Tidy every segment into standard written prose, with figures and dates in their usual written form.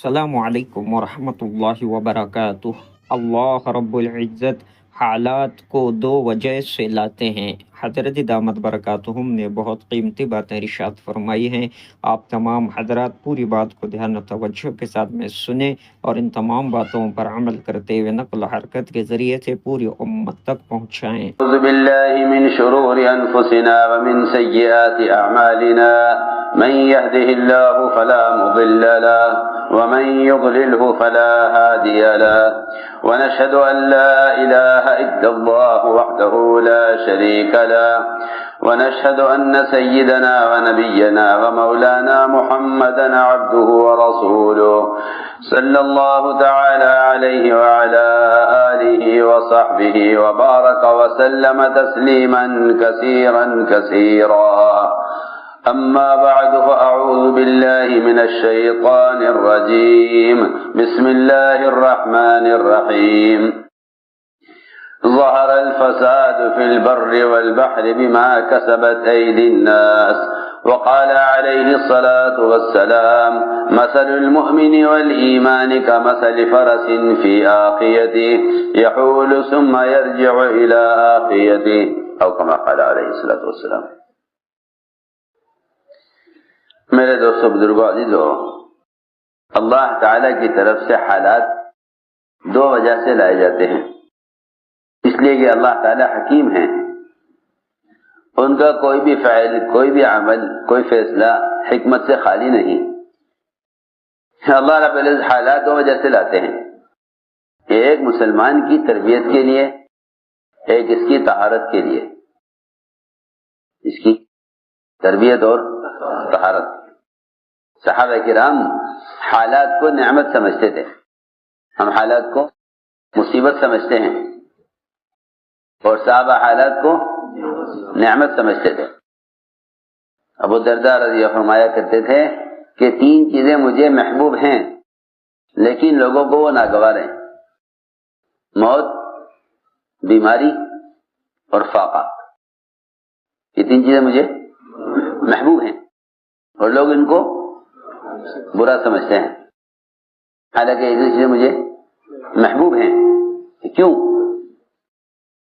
السلام علیکم ورحمۃ اللہ وبرکاتہ۔ اللہ رب العزت حالات کو دو وجہ سے لاتے ہیں۔ حضرت دامت برکاتہم نے بہت قیمتی باتیں ارشاد فرمائی ہیں۔ آپ تمام حضرات پوری بات کو دھیان و توجہ کے ساتھ میں سنیں اور ان تمام باتوں پر عمل کرتے ہوئے نقل و حرکت کے ذریعے سے پوری امت تک پہنچائیں۔ اعوذ باللہ من شرور انفسنا ومن سیئات اعمالنا من يهده الله فلا مضل له ومن يضلله فلا هادي له ونشهد أن لا إله إلا الله وحده لا شريك له ونشهد أن سيدنا ونبينا ومولانا محمدا عبده ورسوله صلى الله تعالى عليه وعلى آله وصحبه وبارك وسلم تسليما كثيرا كثيرا أما بعد فأعوذ بالله من الشيطان الرجيم بسم الله الرحمن الرحيم ظهر الفساد في البر والبحر بما كسبت أيدي الناس وقال عليه الصلاة والسلام مثل المؤمن والإيمان كمثل فرس في آخيته يحول ثم يرجع إلى آخيته أو كما قال عليه الصلاة والسلام۔ میرے دوستو بزرگوں عزیزو، اللہ تعالیٰ کی طرف سے حالات دو وجہ سے لائے جاتے ہیں، اس لیے کہ اللہ تعالیٰ حکیم ہیں، ان کا کوئی بھی فعل، کوئی بھی عمل، کوئی فیصلہ حکمت سے خالی نہیں۔ اللہ رب العزت حالات دو وجہ سے لاتے ہیں، ایک مسلمان کی تربیت کے لیے، ایک اس کی طہارت کے لیے، اس کی تربیت اور طہارت۔ صحابہ کرام حالات کو نعمت سمجھتے تھے، ہم حالات کو مصیبت سمجھتے ہیں اور صحابہ حالات کو نعمت سمجھتے تھے۔ ابو الدرداء رضی اللہ عنہ فرمایا کرتے تھے کہ تین چیزیں مجھے محبوب ہیں لیکن لوگوں کو وہ ناگوار ہیں: موت، بیماری اور فاقہ۔ یہ تین چیزیں مجھے محبوب ہیں اور لوگ ان کو برا سمجھتے ہیں، حالانکہ یہ چیزیں مجھے محبوب ہیں۔ کیوں؟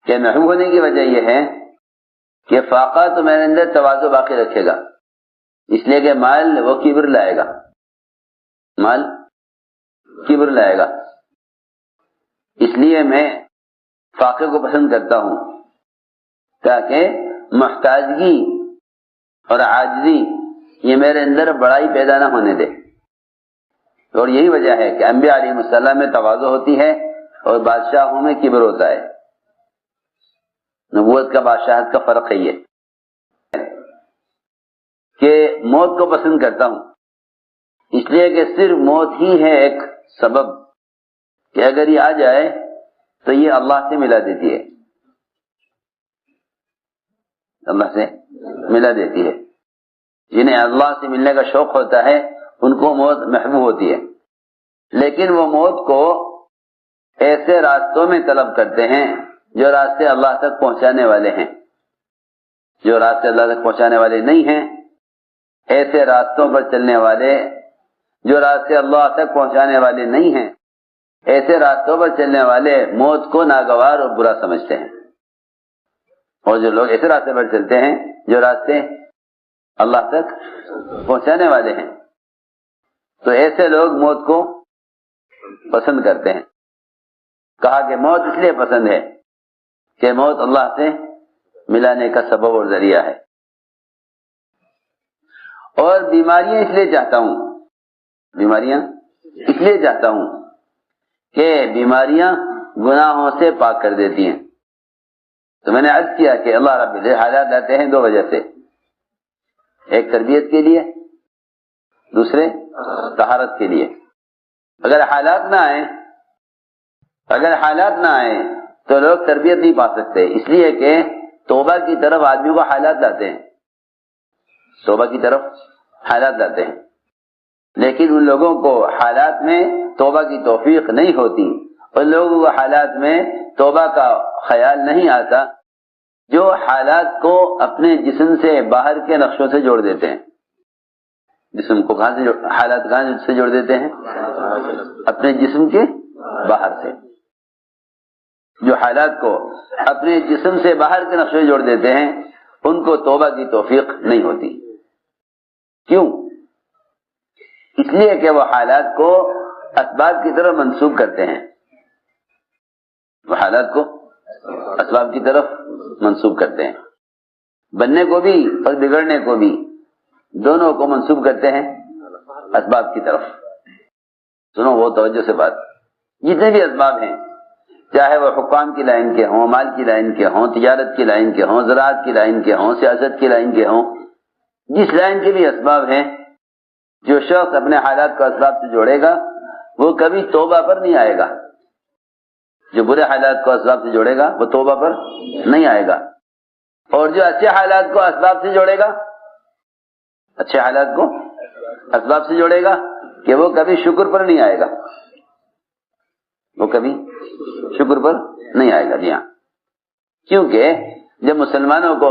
کہ محبوب ہونے کی وجہ یہ ہے کہ فاقہ تو میرے اندر تواضع باقی رکھے گا، اس لیے کہ مال وہ کبر لائے گا، مال کبر لائے گا، اس لیے میں فاقے کو پسند کرتا ہوں تاکہ محتاجگی اور عاجزی یہ میرے اندر بڑائی پیدا نہ ہونے دے۔ اور یہی وجہ ہے کہ انبیاء علیہ السلام میں تواضع ہوتی ہے اور بادشاہوں میں کبر ہوتا ہے۔ نبوت کا بادشاہت کا فرق ہے یہ کہ موت کو پسند کرتا ہوں اس لیے کہ صرف موت ہی ہے ایک سبب کہ اگر یہ آ جائے تو یہ اللہ سے ملا دیتی ہے، اللہ سے ملا دیتی ہے۔ جنہیں اللہ سے ملنے کا شوق ہوتا ہے ان کو موت محبوب ہوتی ہے، لیکن وہ موت کو ایسے راستوں میں طلب کرتے ہیں جو راستے اللہ تک پہنچانے والے ہیں۔ جو راستے اللہ تک پہنچانے والے نہیں ہیں، ایسے راستوں پر چلنے والے، جو راستے اللہ تک پہنچانے والے نہیں ہیں، ایسے راستوں پر چلنے والے موت کو ناگوار اور برا سمجھتے ہیں۔ اور جو لوگ ایسے راستے پر چلتے ہیں جو راستے اللہ تک پہنچانے والے ہیں، تو ایسے لوگ موت کو پسند کرتے ہیں۔ کہا کہ موت اس لیے پسند ہے کہ موت اللہ سے ملانے کا سبب اور ذریعہ ہے۔ اور بیماریاں اس لیے چاہتا ہوں، بیماریاں اس لیے چاہتا ہوں کہ بیماریاں گناہوں سے پاک کر دیتی ہیں۔ تو میں نے عرض کیا کہ اللہ رب العزت حالات لاتے ہیں دو وجہ سے، ایک تربیت کے لیے، دوسرے طہارت کے لیے۔ اگر حالات نہ آئیں تو لوگ تربیت نہیں پا سکتے، اس لیے کہ توبہ کی طرف آدمی کو حالات لاتے ہیں، توبہ کی طرف حالات لاتے ہیں، لیکن ان لوگوں کو حالات میں توبہ کی توفیق نہیں ہوتی، ان لوگوں کو حالات میں توبہ کا خیال نہیں آتا جو حالات کو اپنے جسم سے باہر کے نقشوں سے جوڑ دیتے ہیں۔ جسم کو کہاں سے حالات کہاں سے جوڑ دیتے ہیں؟ اپنے جسم کے باہر سے. جو حالات کو اپنے جسم سے باہر کے نقشے جوڑ دیتے ہیں ان کو توبہ کی توفیق نہیں ہوتی. کیوں؟ اس لیے کہ وہ حالات کو اسباب کی طرف منسوب کرتے ہیں. وہ حالات کو اسباب کی طرف منسوب کرتے ہیں. بننے کو بھی اور بگڑنے کو بھی دونوں کو منسوب کرتے ہیں اسباب کی طرف. سنو وہ توجہ سے بات. جتنے بھی اسباب ہیں چاہے وہ حکام کی لائن کے ہوں، مال کی لائن کے ہوں، تجارت کی لائن کے ہوں، زراعت کی لائن کے ہوں، سیاست کی لائن کے ہوں، جس لائن کے بھی اسباب ہیں، جو شخص اپنے حالات کو اسباب سے جوڑے گا وہ کبھی توبہ پر نہیں آئے گا. جو برے حالات کو اسباب سے جوڑے گا وہ توبہ پر نہیں آئے گا. اور جو اچھے حالات کو اسباب سے جوڑے گا، اچھے حالات کو اسباب سے جوڑے گا کہ وہ کبھی شکر پر نہیں آئے گا. وہ کبھی شکر پر نہیں آئے گا. جی ہاں، کیونکہ جب مسلمانوں کو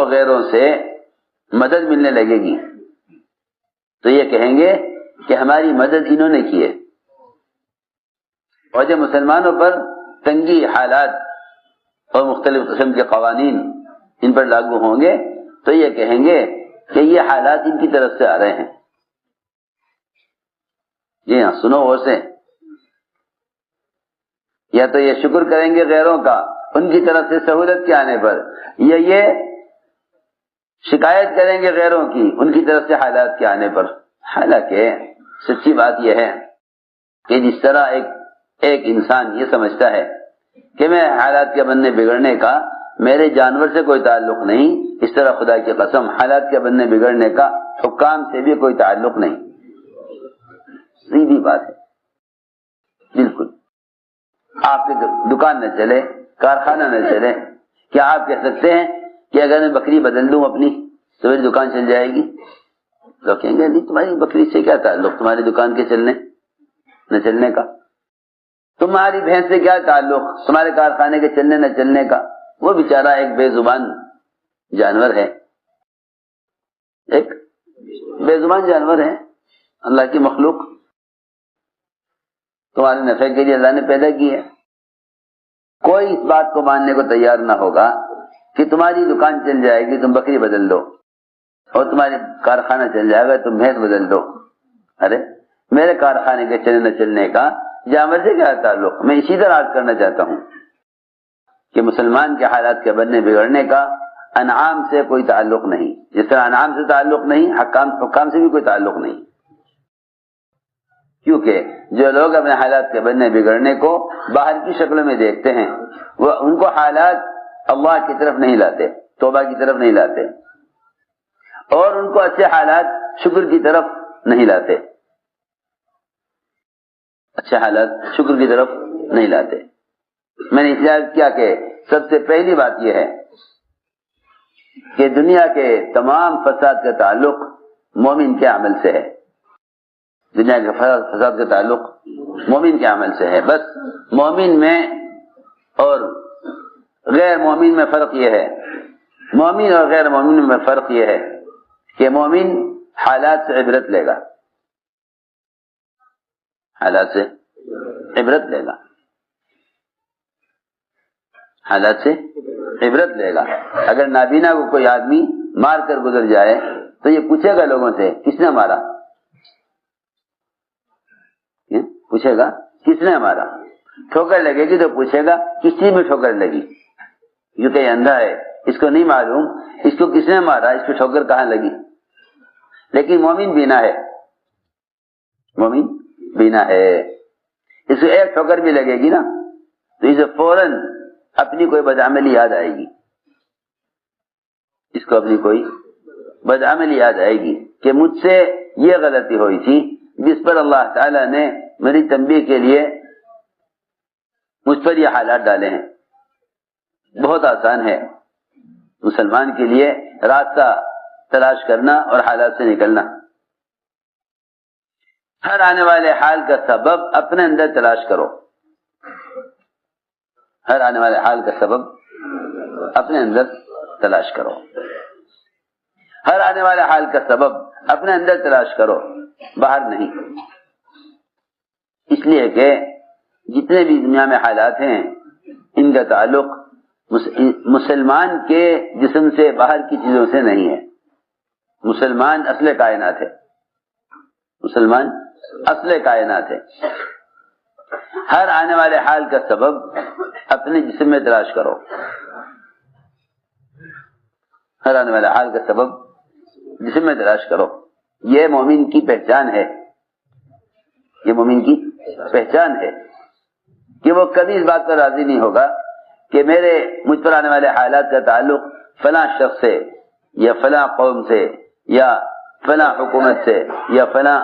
غیروں سے مدد ملنے لگے گی تو یہ کہیں گے کہ ہماری مدد انہوں نے کی ہے. اور جب مسلمانوں پر تنگی حالات اور مختلف قسم کے قوانین ان پر لاگو ہوں گے تو یہ کہیں گے کہ یہ حالات ان کی طرف سے آ رہے ہیں. جی ہاں، سنو غور سے. یا تو یہ شکر کریں گے غیروں کا ان کی طرف سے سہولت کے آنے پر، یا یہ شکایت کریں گے غیروں کی ان کی طرف سے حالات کے آنے پر. حالانکہ سچی بات یہ ہے کہ جس طرح ایک انسان یہ سمجھتا ہے کہ میں حالات کے بننے بگڑنے کا میرے جانور سے کوئی تعلق نہیں، اس طرح خدا کی قسم حالات کے بننے بگڑنے کا حکام سے بھی کوئی تعلق نہیں. سیدھی بات ہے بالکل. آپ کی دکان نہ چلے، کارخانہ نہ چلے، کیا آپ کہہ سکتے ہیں کہ اگر میں بکری بدل دوں اپنی تو میری دکان چل جائے گی؟ لوگ کہیں گے نہیں، تمہاری بکری سے کیا تعلق تمہاری دکان کے چلنے نہ چلنے کا؟ تمہاری بھینس سے کیا تعلق تمہارے کارخانے کے چلنے نہ چلنے کا؟ وہ بیچارہ ایک بے زبان جانور ہے، ایک بے زبان جانور ہے، اللہ کی مخلوق تمہارے نفع کے لیے اللہ نے پیدا کی ہے. کوئی اس بات کو ماننے کو تیار نہ ہوگا کہ تمہاری دکان چل جائے گی تم بکری بدل دو، اور تمہاری کارخانہ چل جائے گا تم بھینس بدل دو. ارے میرے کارخانے کے چلنے نہ چلنے کا جانور سے کیا تعلق؟ میں اسی طرح عرض کرنا چاہتا ہوں کہ مسلمان کے حالات کے بننے بگڑنے کا انعام سے کوئی تعلق نہیں. جس طرح انعام سے تعلق نہیں، حکام سے بھی کوئی تعلق نہیں. کیونکہ جو لوگ اپنے حالات کے بننے بگڑنے کو باہر کی شکل میں دیکھتے ہیں وہ ان کو حالات اللہ کی طرف نہیں لاتے، توبہ کی طرف نہیں لاتے، اور ان کو اچھے حالات شکر کی طرف نہیں لاتے. اچھے حالات شکر کی طرف نہیں لاتے. میں نے احتجاج کیا کہ سب سے پہلی بات یہ ہے کہ دنیا کے تمام فساد کا تعلق مومن کے عمل سے ہے. دنیا کے فساد کا تعلق مومن کے عمل سے ہے. بس مومن میں اور غیر مومن میں فرق یہ ہے، مومن اور غیر مومن میں فرق یہ ہے کہ مومن حالات سے عبرت لے گا، حالات سے عبرت لے گا، حالات سے عبرت لے گا. اگر نابینا کو کوئی آدمی مار کر گزر جائے تو یہ پوچھے گا لوگوں سے کس نے مارا، پوچھے گا کس نے مارا. ٹھوکر لگے گی تو پوچھے گا کس چیز میں ٹھوکر لگی، کیونکہ یہ اندھا ہے اس کو نہیں معلوم اس کو کس نے مارا، اس کو ٹھوکر کہاں لگی. لیکن مومن بینا ہے، مومن بینا ہے، اس کو ایک ٹھوکر بھی لگے گی نا تو اسے فوراً اپنی کوئی بدعملی یاد آئے گی، اس کو اپنی کوئی بدعملی یاد آئے گی کہ مجھ سے یہ غلطی ہوئی تھی جس پر اللہ تعالیٰ نے میری تنبیہ کے لیے مجھ پر یہ حالات ڈالے ہیں. بہت آسان ہے مسلمان کے لیے راستہ تلاش کرنا اور حالات سے نکلنا. ہر آنے والے حال کا سبب اپنے اندر تلاش کرو، ہر آنے والے حال کا سبب اپنے اندر تلاش کرو، ہر آنے والے حال کا سبب اپنے اندر تلاش کرو. باہر نہیں، اس لیے کہ جتنے بھی دنیا میں حالات ہیں ان کا تعلق مسلمان کے جسم سے باہر کی چیزوں سے نہیں ہے۔ مسلمان اصل کائنات ہے، مسلمان اصل کائنات ہے۔ ہر آنے والے حال کا سبب اپنے جسم میں تلاش کرو، ہر آنے والے حال کا سبب جسم میں تلاش کرو۔ یہ مومن کی پہچان ہے، یہ مومن کی پہچان ہے کہ وہ کبھی اس بات پر راضی نہیں ہوگا کہ مجھ پر آنے والے حالات کا تعلق فلاں شخص سے یا فلاں قوم سے یا فلاں حکومت سے یا فلاں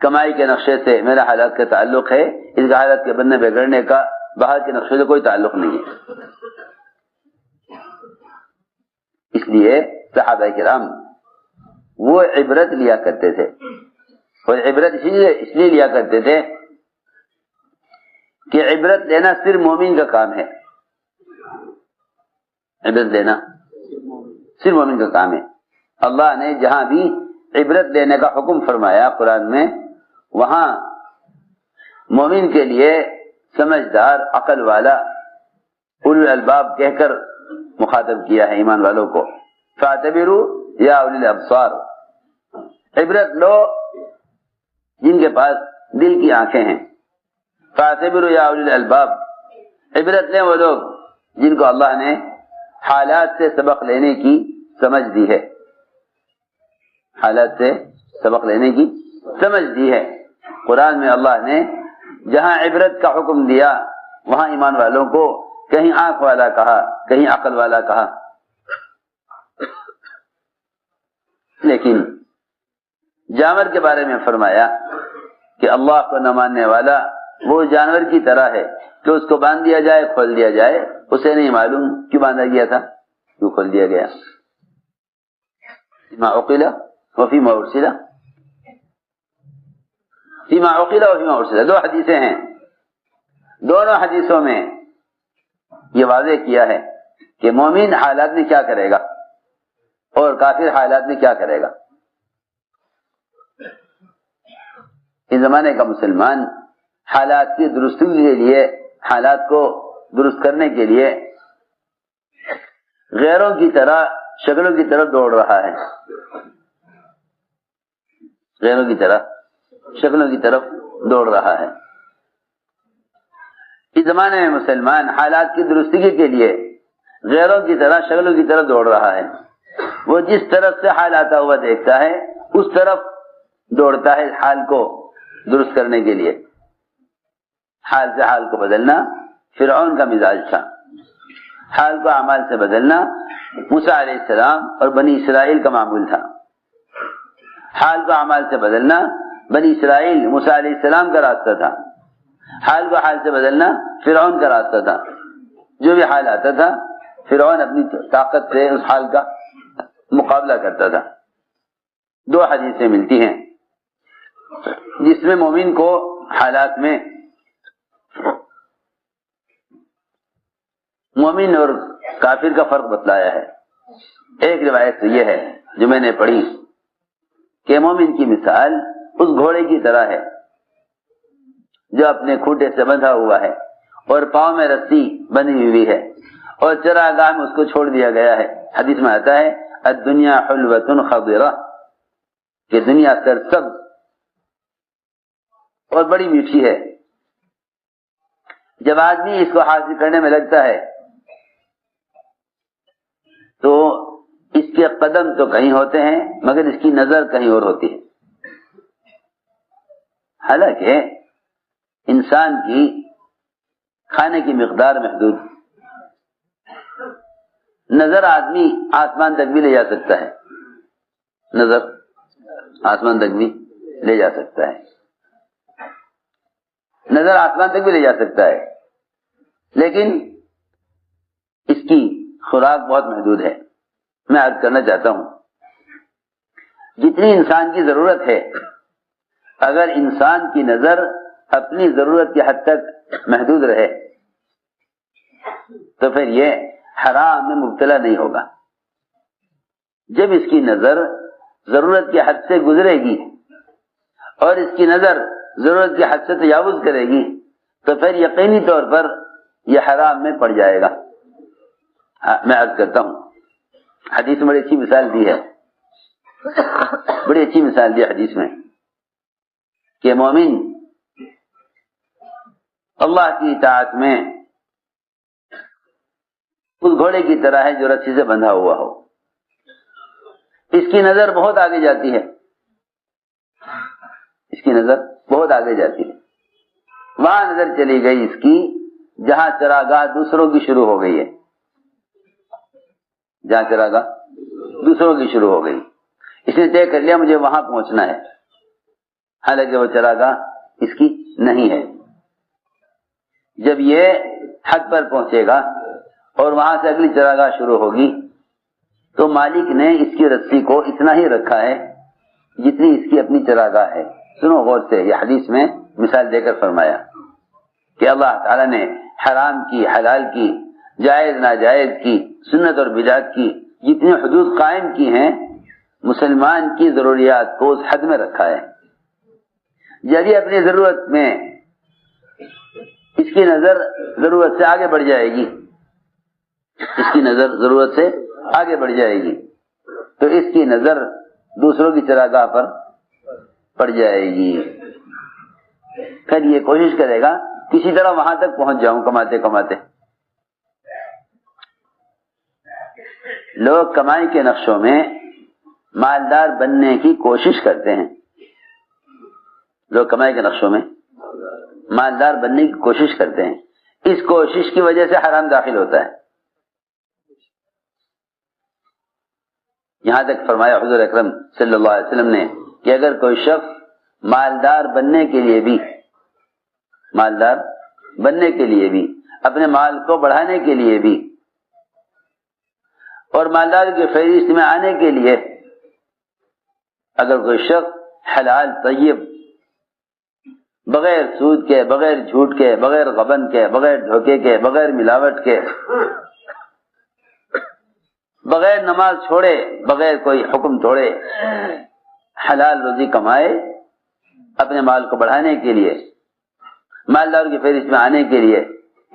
کمائی کے نقشے سے میرا حالات کا تعلق ہے، اس کا حالات کے بننے بگڑنے کا باہر کے نقشے سے کوئی تعلق نہیں ہے۔ اس لیے صحابہ کرام وہ عبرت لیا کرتے تھے، اور عبرت اس لیے لیا کرتے تھے کہ عبرت لینا صرف مومن کا کام ہے، عبرت لینا صرف مومن کا کام ہے۔ اللہ نے جہاں بھی عبرت لینے کا حکم فرمایا قرآن میں، وہاں مومن کے لیے سمجھدار، عقل والا، اولو الالباب کہہ کر مخاطب کیا ہے ایمان والوں کو۔ فاعتبروا یا اولی الابصار، عبرت لو جن کے پاس دل کی آنکھیں ہیں۔ فاعتبروا یا اولی الالباب، عبرت لیں وہ لوگ جن کو اللہ نے حالات سے سبق لینے کی سمجھ دی ہے، حالات سے سبق لینے کی سمجھ دی ہے۔ قرآن میں اللہ نے جہاں عبرت کا حکم دیا وہاں ایمان والوں کو کہیں آنکھ والا کہا، کہیں عقل والا کہا۔ لیکن جانور کے بارے میں فرمایا کہ اللہ کو نہ ماننے والا وہ جانور کی طرح ہے کہ اس کو باندھ دیا جائے، کھول دیا جائے، اسے نہیں معلوم کیوں باندھا گیا تھا، کیوں کھول دیا گیا۔ فیما عقل وفیما ارسل، فیما عقل وفیما ارسل، دو حدیثیں ہیں، دونوں حدیثوں میں یہ واضح کیا ہے کہ مومن حالات میں کیا کرے گا اور کافر حالات میں کیا کرے گا۔ اس زمانے کا مسلمان حالات کی درستی کے لیے، حالات کو درست کرنے کے لیے غیروں کی طرح شکلوں کی طرف دوڑ رہا ہے، غیروں کی طرح شکلوں کی طرف دوڑ رہا ہے۔ اس زمانے میں مسلمان حالات کی درستگی کے لیے غیروں کی طرح شکلوں کی طرف دوڑ رہا ہے۔ وہ جس طرف سے حال آتا ہوا دیکھتا ہے اس طرف دوڑتا ہے حال کو درست کرنے کے لیے۔ حال سے حال کو بدلنا فرعون کا مزاج تھا، حال کو اعمال سے بدلنا موسیٰ علیہ السلام اور بنی اسرائیل کا معمول تھا۔ حال کو اعمال سے بدلنا بنی اسرائیل موسیٰ علیہ السلام کا راستہ تھا، حال کو حال سے بدلنا فرعون کا راستہ تھا۔ جو بھی حال آتا تھا فرعون اپنی طاقت سے اس حال کا مقابلہ کرتا تھا۔ دو حدیثیں ملتی ہیں جس میں مومن کو حالات میں مومن اور کافر کا فرق بتلایا ہے۔ ایک روایت تو یہ ہے جو میں نے پڑھی کہ مومن کی مثال اس گھوڑے کی طرح ہے جو اپنے کھوٹے سے بندھا ہوا ہے اور پاؤں میں رسی بندھی ہوئی ہے اور چراگاہ میں اس کو چھوڑ دیا گیا ہے۔ حدیث میں آتا ہے الدنیا حلوۃ خضرہ، کہ دنیا سرسبز اور بڑی میٹھی ہے۔ جب آدمی اس کو حاصل کرنے میں لگتا ہے تو اس کے قدم تو کہیں ہوتے ہیں مگر اس کی نظر کہیں اور ہوتی ہے۔ حالانکہ انسان کی کھانے کی مقدار محدود، نظر آدمی آسمان تک بھی لے جا سکتا ہے، نظر آسمان تک بھی لے جا سکتا ہے، نظر آسمان تک بھی لے جا سکتا ہے، لیکن اس کی خوراک بہت محدود ہے۔ میں عرض کرنا چاہتا ہوں جتنی انسان کی ضرورت ہے، اگر انسان کی نظر اپنی ضرورت کی حد تک محدود رہے تو پھر یہ حرام میں مبتلا نہیں ہوگا۔ جب اس کی نظر ضرورت کی حد سے گزرے گی اور اس کی نظر ضرورت کی حد سے تجاوز کرے گی تو پھر یقینی طور پر یہ حرام میں پڑ جائے گا۔ میں عرض کرتا ہوں، حدیث میں بڑی اچھی مثال دی ہے، بڑی اچھی مثال دی حدیث میں کہ مومن اللہ کی اطاعت میں اس گھوڑے کی طرح ہے جو رسی سے بندھا ہوا ہو، اس کی نظر بہت آگے جاتی ہے، اس کی نظر بہت آگے جاتی ہے، وہاں نظر چلی گئی اس کی جہاں چراگاہ دوسروں کی شروع ہو گئی ہے، جہاں چراگاہ دوسروں کی شروع ہو گئی، اس نے طے کر لیا مجھے وہاں پہنچنا ہے، حالانکہ وہ چراگاہ اس کی نہیں ہے۔ جب یہ حد پر پہنچے گا اور وہاں سے اگلی چراگاہ شروع ہوگی تو مالک نے اس کی رسی کو اتنا ہی رکھا ہے جتنی اس کی اپنی چراگاہ ہے۔ سنو غور سے، یہ حدیث میں مثال دے کر فرمایا کہ اللہ تعالیٰ نے حرام کی، حلال کی، جائز ناجائز کی، سنت اور بدعت کی جتنی حدود قائم کی ہیں، مسلمان کی ضروریات کو اس حد میں رکھا ہے۔ جب یہ اپنی ضرورت میں اس کی نظر ضرورت سے آگے بڑھ جائے گی، اس کی نظر ضرورت سے آگے بڑھ جائے گی تو اس کی نظر دوسروں کی چراگاہ پر پڑ جائے گی، پھر یہ کوشش کرے گا کسی طرح وہاں تک پہنچ جاؤں کماتے کماتے۔ لوگ کمائی کے نقشوں میں مالدار بننے کی کوشش کرتے ہیں، لوگ کمائی کے نقشوں میں مالدار بننے کی کوشش کرتے ہیں، اس کوشش کی وجہ سے حرام داخل ہوتا ہے۔ یہاں تک فرمایا حضور اکرم صلی اللہ علیہ وسلم نے کہ اگر کوئی شخص مالدار بننے کے لیے بھی، مالدار بننے کے لیے بھی، اپنے مال کو بڑھانے کے لیے بھی اور مالدار کی فہرست میں آنے کے لیے اگر کوئی شخص حلال طیب، بغیر سود کے، بغیر جھوٹ کے، بغیر غبن کے، بغیر دھوکے کے، بغیر ملاوٹ کے، بغیر نماز چھوڑے، بغیر کوئی حکم توڑے حلال روزی کمائے اپنے مال کو بڑھانے کے لیے، مالدار کی فہرست میں آنے کے لیے،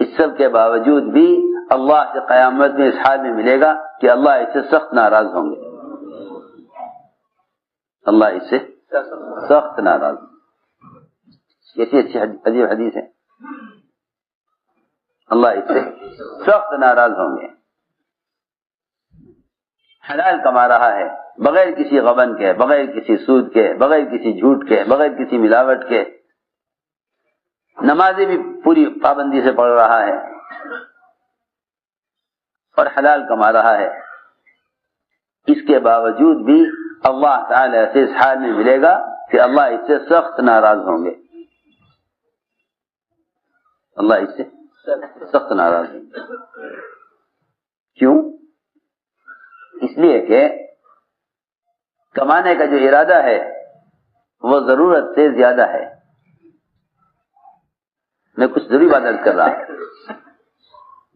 اس سب کے باوجود بھی اللہ سے قیامت میں اس حال میں ملے گا کہ اللہ اس سے سخت ناراض ہوں گے، اللہ اس سے سخت ناراض۔ کیسی اچھی عجیب حدیث ہے، اللہ اس سے سخت ناراض ہوں گے۔ حلال کما رہا ہے بغیر کسی غبن کے، بغیر کسی سود کے، بغیر کسی جھوٹ کے، بغیر کسی ملاوٹ کے، نمازیں بھی پوری پابندی سے پڑھ رہا ہے اور حلال کما رہا ہے، اس کے باوجود بھی اللہ تعالی سے اس حال میں ملے گا کہ اللہ اس سے سخت ناراض ہوں گے، اللہ اس سے سخت ناراض ہوں گے۔ کیوں؟ اس لیے کہ کمانے کا جو ارادہ ہے وہ ضرورت سے زیادہ ہے۔ میں کچھ ضروری بات عرض کر رہا ہوں،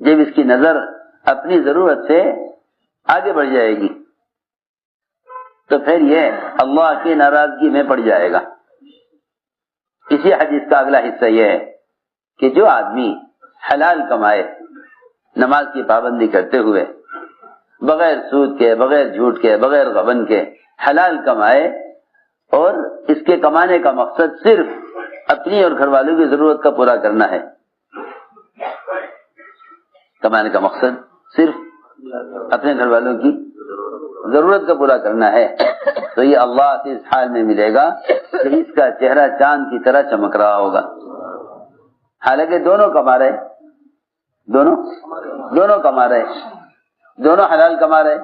جب اس کی نظر اپنی ضرورت سے آگے بڑھ جائے گی تو پھر یہ اللہ کی ناراضگی میں پڑ جائے گا۔ اسی حدیث کا اگلا حصہ یہ ہے کہ جو آدمی حلال کمائے نماز کی پابندی کرتے ہوئے، بغیر سود کے، بغیر جھوٹ کے، بغیر غبن کے حلال کمائے اور اس کے کمانے کا مقصد صرف اپنی اور گھر والوں کی ضرورت کا پورا کرنا ہے، کمانے کا مقصد صرف اپنے گھر والوں کی ضرورت کا پورا کرنا ہے، تو یہ اللہ سے اس حال میں ملے گا کہ اس کا چہرہ چاند کی طرح چمک رہا ہوگا، حالانکہ دونوں کما رہے، دونوں کما رہے، دونوں حلال کما رہے،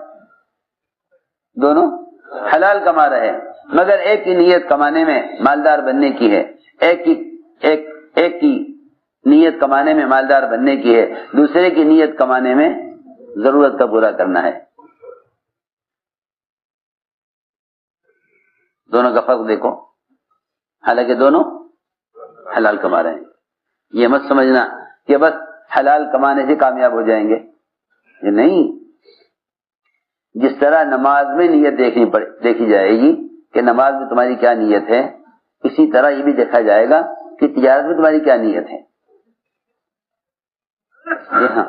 دونوں حلال کما رہے، مگر ایک کی نیت کمانے میں مالدار بننے کی ہے، ایک کی نیت کمانے میں مالدار بننے کی ہے، دوسرے کی نیت کمانے میں ضرورت کا پورا کرنا ہے۔ دونوں کا فرق دیکھو، حالانکہ دونوں حلال کما رہے ہیں۔ یہ مت سمجھنا کہ بس حلال کمانے سے کامیاب ہو جائیں گے، یہ نہیں، جس طرح نماز میں نیت دیکھی جائے گی کہ نماز میں تمہاری کیا نیت ہے، اسی طرح یہ بھی دیکھا جائے گا کہ تجارت میں تمہاری کیا نیت ہے۔ جی ہاں،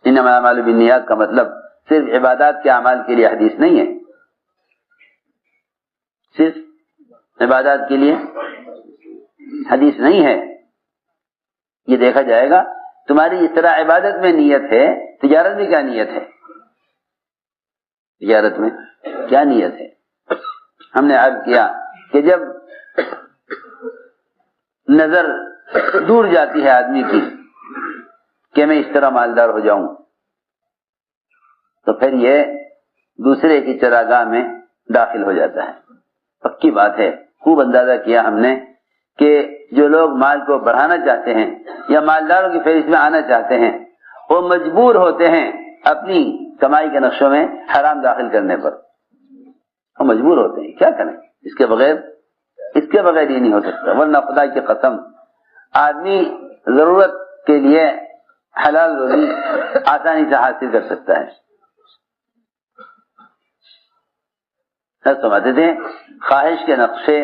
انما الاعمال بالنیات کا مطلب صرف عبادات کے اعمال کے لیے حدیث نہیں ہے، صرف عبادات کے لیے حدیث نہیں ہے۔ یہ دیکھا جائے گا تمہاری اس طرح عبادت میں نیت ہے، تجارت میں کیا نیت ہے، تجارت میں کیا نیت ہے۔ ہم نے عرض کیا کہ جب نظر دور جاتی ہے آدمی کی کہ میں اس طرح مالدار ہو جاؤں، تو پھر یہ دوسرے کی چراگاہ میں داخل ہو جاتا ہے۔ پکی بات ہے، خوب اندازہ کیا ہم نے کہ جو لوگ مال کو بڑھانا چاہتے ہیں یا مالداروں کی فہرست میں آنا چاہتے ہیں، وہ مجبور ہوتے ہیں اپنی کمائی کے نقشوں میں حرام داخل کرنے پر، وہ مجبور ہوتے ہیں، کیا کریں، اس کے بغیر یہ نہیں ہو سکتا۔ ورنہ خدا کی قسم آدمی ضرورت کے لیے حلال روزی آسانی سے حاصل کر سکتا ہے۔ سب سمجھتے تھے خواہش کے نقشے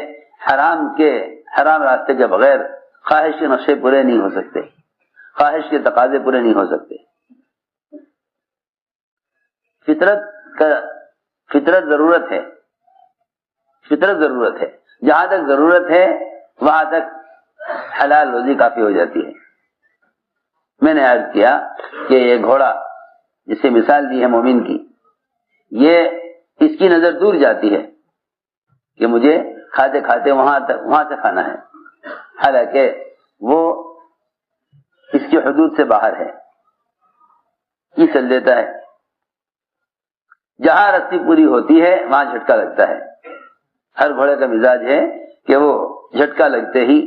حرام راستے کے بغیر خواہش کے نقشے پورے نہیں ہو سکتے، خواہش کے تقاضے پورے نہیں ہو سکتے۔ فطرت ضرورت ہے، جہاں تک ضرورت ہے وہاں تک حلال روزی کافی ہو جاتی ہے۔ میں نے عرض کیا کہ یہ گھوڑا جس سے مثال دی ہے مومن کی، یہ اس کی نظر دور جاتی ہے کہ مجھے کھاتے کھاتے وہاں سے کھانا ہے، حالانکہ وہ اس کی حدود سے باہر ہے، یہ چل دیتا ہے۔ جہاں رسی پوری ہوتی ہے وہاں جھٹکا لگتا ہے۔ ہر گھوڑے کا مزاج ہے کہ وہ جھٹکا لگتے ہی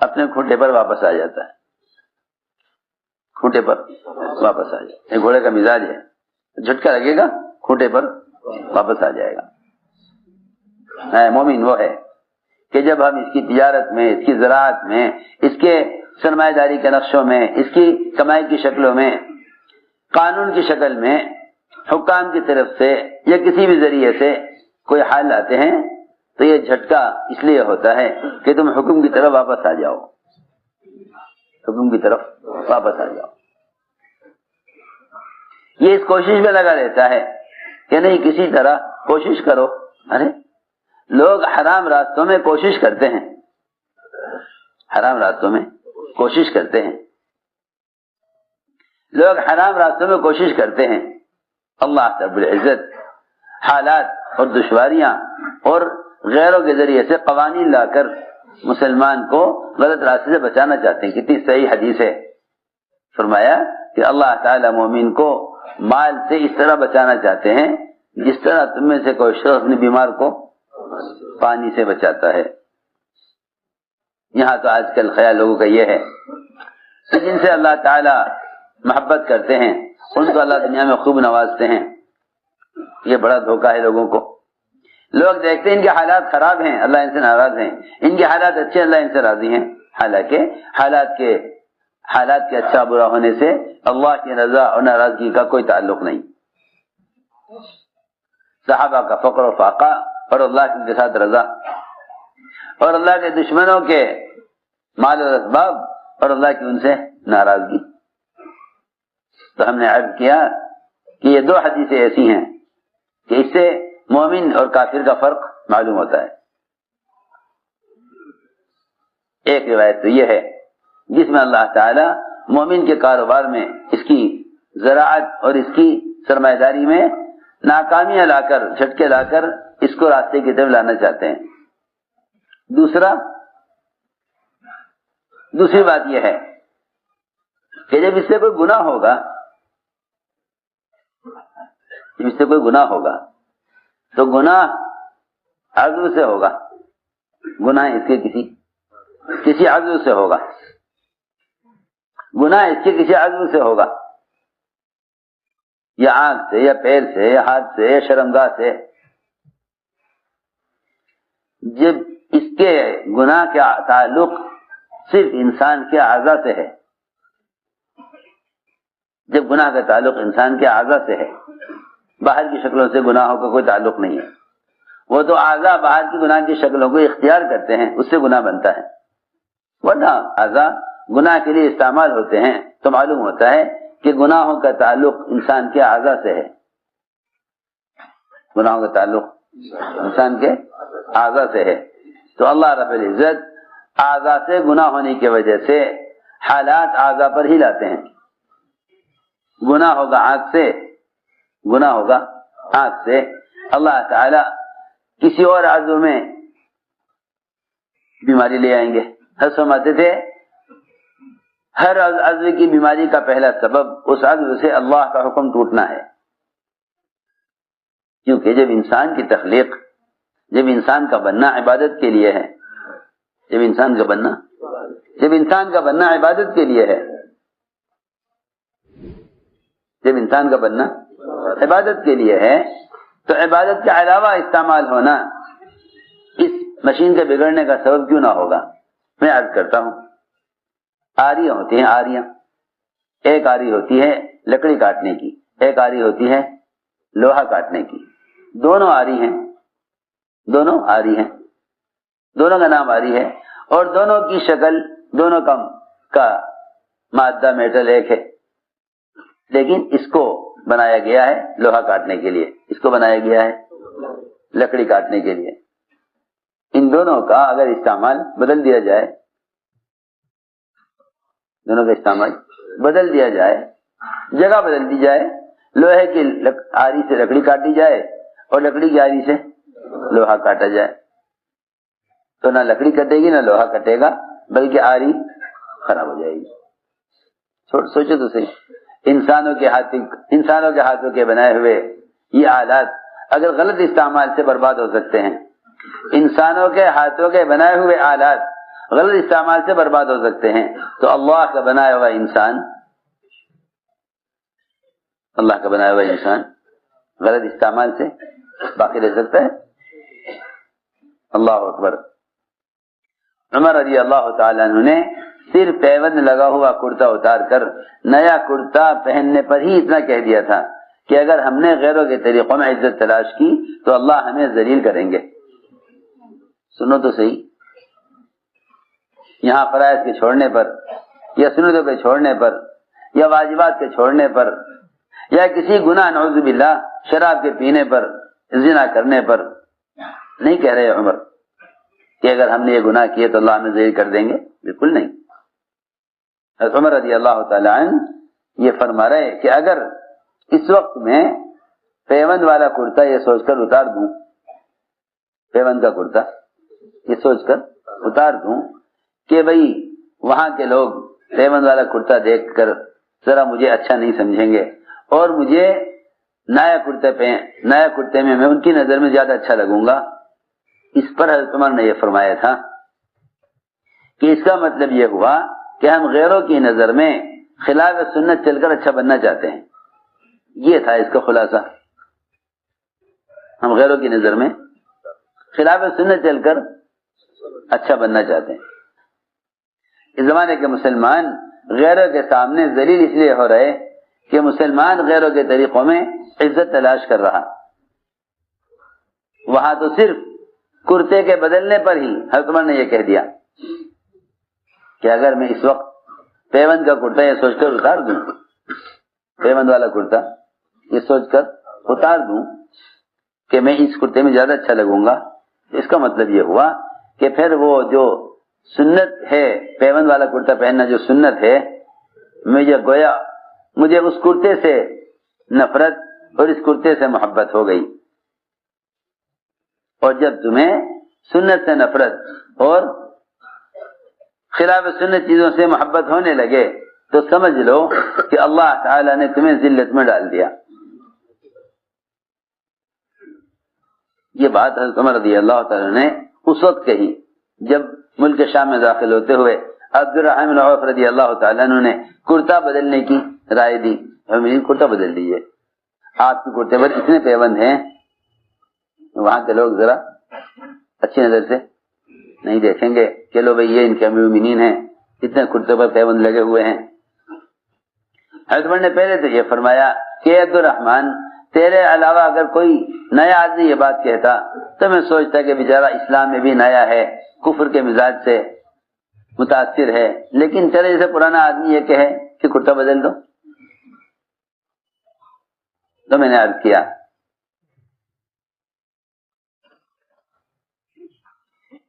اپنے کھوٹے پر واپس آ جاتا ہے، یہ گھوڑے کا مزاج ہے، جھٹکا لگے گا کھوٹے پر واپس آ جائے گا۔ مومن وہ ہے کہ جب ہم اس کی تجارت میں، اس کی زراعت میں، اس کے سرمایہ داری کے نقشوں میں، اس کی کمائی کی شکلوں میں، قانون کی شکل میں، حکام کی طرف سے یا کسی بھی ذریعے سے کوئی حال لاتے ہیں تو یہ جھٹکا اس لیے ہوتا ہے کہ تم حکم کی طرف واپس آ جاؤ، یہ اس کوشش میں لگا رہتا ہے کہ نہیں کسی طرح کوشش کرو۔ ارے لوگ حرام راستوں میں کوشش کرتے ہیں، اللہ رب العزت حالات اور دشواریاں اور غیروں کے ذریعے سے قوانین لا کر مسلمان کو غلط راستے سے بچانا چاہتے ہیں۔ کتنی صحیح حدیث ہے، فرمایا کہ اللہ تعالی مومن کو مال سے اس طرح بچانا چاہتے ہیں جس طرح تم میں سے کوئی شخص اپنے بیمار کو پانی سے بچاتا ہے۔ یہاں تو آج کل خیال لوگوں کا یہ ہے کہ جن سے اللہ تعالی محبت کرتے ہیں ان کو اللہ دنیا میں خوب نوازتے ہیں۔ یہ بڑا دھوکہ ہے لوگوں کو۔ لوگ دیکھتے ہیں ان کے حالات خراب ہیں، اللہ ان سے ناراض ہیں، ان کے حالات اچھے، اللہ ان سے راضی ہیں، حالانکہ حالات کے اچھا برا ہونے سے اللہ کی رضا اور ناراضگی کا کوئی تعلق نہیں۔ صحابہ کا فقر و فاقہ اور اللہ کے ساتھ رضا، اور اللہ کے دشمنوں کے مال و اسباب اور اللہ کی ان سے ناراضگی۔ تو ہم نے عرض کیا کہ یہ دو حدیثیں ایسی ہیں کہ اس سے مومن اور کافر کا فرق معلوم ہوتا ہے۔ ایک روایت تو یہ ہے جس میں اللہ تعالی مومن کے کاروبار میں، اس کی زراعت اور اس کی سرمایہ داری میں ناکامیاں لا کر، جھٹکے لا کر اس کو راستے کی طرف لانا چاہتے ہیں۔ دوسری بات یہ ہے کہ جب اس سے کوئی گناہ ہوگا تو گناہ عضو سے ہوگا، گناہ اس کے کسی عضو سے ہوگا، یا آنکھ سے یا پیر سے یا ہاتھ سے یا شرمگاہ سے۔ جب اس کے گناہ کا تعلق صرف انسان کے اعضاء سے ہے، باہر کی شکلوں سے گناہوں کا کوئی تعلق نہیں ہے. وہ تو اعضاء باہر کی گناہ کی شکلوں کو اختیار کرتے ہیں، اس سے گناہ بنتا ہے، ورنہ اعضاء گناہ کے لیے استعمال ہوتے ہیں تو معلوم ہوتا ہے کہ گناہوں کا تعلق انسان کے اعضاء سے ہے. گناہوں کا تعلق انسان کے اعضاء سے ہے. تو اللہ رب العزت اعضاء سے گناہ ہونے کی وجہ سے حالات اعضاء پر ہی لاتے ہیں. گناہ ہوگا آنکھ سے، گناہ ہوگا آنکھ سے، اللہ تعالی کسی اور عضو میں بیماری لے آئیں گے. حضرت فرماتے تھے ہر عضو کی بیماری کا پہلا سبب اس عضو سے اللہ کا حکم ٹوٹنا ہے. کیونکہ جب انسان کی تخلیق، جب انسان کا بننا عبادت کے لیے ہے، جب انسان کا بننا عبادت کے لیے ہے، جب انسان کا بننا عبادت کے لیے ہے، تو عبادت کے علاوہ استعمال ہونا اس مشین کے بگڑنے کا سبب کیوں نہ ہوگا؟ میں عرض کرتا ہوں، آریاں ہوتی ہیں، آریاں. ایک آری ہوتی ہے لکڑی کاٹنے کی، ایک آری ہوتی ہے لوہا کاٹنے کی. دونوں آری ہیں، دونوں آری ہیں، دونوں کا نام آری ہے، اور دونوں کی شکل، دونوں کا مادہ میٹل ایک ہے، لیکن اس کو بنایا گیا ہے لوہا کاٹنے کے لیے، اس کو بنایا گیا ہے لکڑی کاٹنے کے لیے. ان دونوں کا اگر استعمال بدل دیا جائے، دونوں کا استعمال بدل دیا جائے، جگہ بدل دی جائے، لوہے کی آری سے لکڑی کاٹی جائے اور لکڑی کی آری سے لوہا کاٹا جائے، تو نہ لکڑی کٹے گی نہ لوہا کٹے گا، بلکہ آری خراب ہو جائے گی. سوچو تو صحیح، انسانوں کے ہاتھوں کے بنائے ہوئے یہ آلات اگر غلط استعمال سے برباد ہو سکتے ہیں، انسانوں کے ہاتھوں کے بنائے ہوئے آلات غلط استعمال سے برباد ہو سکتے ہیں، تو اللہ کا بنایا ہوا انسان غلط استعمال سے باقی رہ سکتا ہے؟ اللہ اکبر. عمر رضی اللہ تعالیٰ عنہ نے صرف پیوند لگا ہوا کرتا اتار کر نیا کرتا پہننے پر ہی اتنا کہہ دیا تھا کہ اگر ہم نے غیروں کے طریقوں میں عزت تلاش کی تو اللہ ہمیں ذلیل کریں گے. سنو تو صحیح، یہاں فرائض کے چھوڑنے پر یا سنتوں کے چھوڑنے پر یا واجبات کے چھوڑنے پر یا کسی گناہ نعوذ باللہ شراب کے پینے پر، زنا کرنے پر نہیں کہہ رہے عمر کہ اگر ہم نے یہ گناہ کیے تو اللہ ہمیں ذلیل کر دیں گے، بالکل نہیں. حضرت عمر رضی اللہ تعالی عنہ یہ فرما رہے کہ اگر اس وقت میں پیوند والا کرتا یہ سوچ کر اتار دوں، پیوند کا کرتا یہ سوچ کر اتار دوں کہ بھئی وہاں کے لوگ پیوند والا کرتا دیکھ کر ذرا مجھے اچھا نہیں سمجھیں گے اور مجھے نیا کرتے میں ان کی نظر میں زیادہ اچھا لگوں گا، اس پر حضرت عمر نے یہ فرمایا تھا کہ اس کا مطلب یہ ہوا کہ ہم غیروں کی نظر میں خلاف سنت چل کر اچھا بننا چاہتے ہیں. یہ تھا اس کا خلاصہ، ہم غیروں کی نظر میں خلاف سنت چل کر اچھا بننا چاہتے ہیں. اس زمانے کے مسلمان غیروں کے سامنے ذلیل اس لیے ہو رہے کہ مسلمان غیروں کے طریقوں میں عزت تلاش کر رہا. وہاں تو صرف کرتے کے بدلنے پر ہی حضرت عمر نے یہ کہہ دیا کہ اگر میں اس وقت پیوند کا کرتا یہ سوچ کر اتار دوں، پیوند والا کرتا یہ سوچ کر اتار دوں کہ میں اس کرتے میں زیادہ اچھا لگوں گا، اس کا مطلب یہ ہوا کہ پھر وہ جو سنت ہے پیوند والا کرتا پہننا جو سنت ہے، مجھے اس کرتے سے نفرت اور اس کرتے سے محبت ہو گئی. اور جب تمہیں سنت سے نفرت اور خلاف سنت چیزوں سے محبت ہونے لگے تو سمجھ لو کہ اللہ تعالی نے تمہیں ذلت میں ڈال دیا. یہ بات حضرت عمر رضی اللہ تعالی نے اس وقت کہی جب ملک شام میں داخل ہوتے ہوئے عبد الرحمن بن عوف رضی اللہ تعالی عنہ نے کرتا بدلنے کی رائے دی. کرتا بدل دیجیے، آپ کے کرتے پر اتنے پیوند ہیں، وہاں کے لوگ ذرا اچھی نظر سے نہیں دیکھیں گے کہ لو بھئی یہ ان کے امیر المومنین ہیں، اتنے کرتے پر پیوند لگے ہوئے ہیں. حضرت عمر نے پہلے تو یہ فرمایا کہ عبد الرحمن تیرے علاوہ اگر کوئی نیا آدمی یہ بات کہتا تو میں سوچتا کہ بیچارہ اسلام میں بھی نیا ہے، کفر کے مزاج سے متاثر ہے، لیکن تیرے جیسے پرانا آدمی یہ کہے کہ کرتا بدل دو، تو میں نے عرض کیا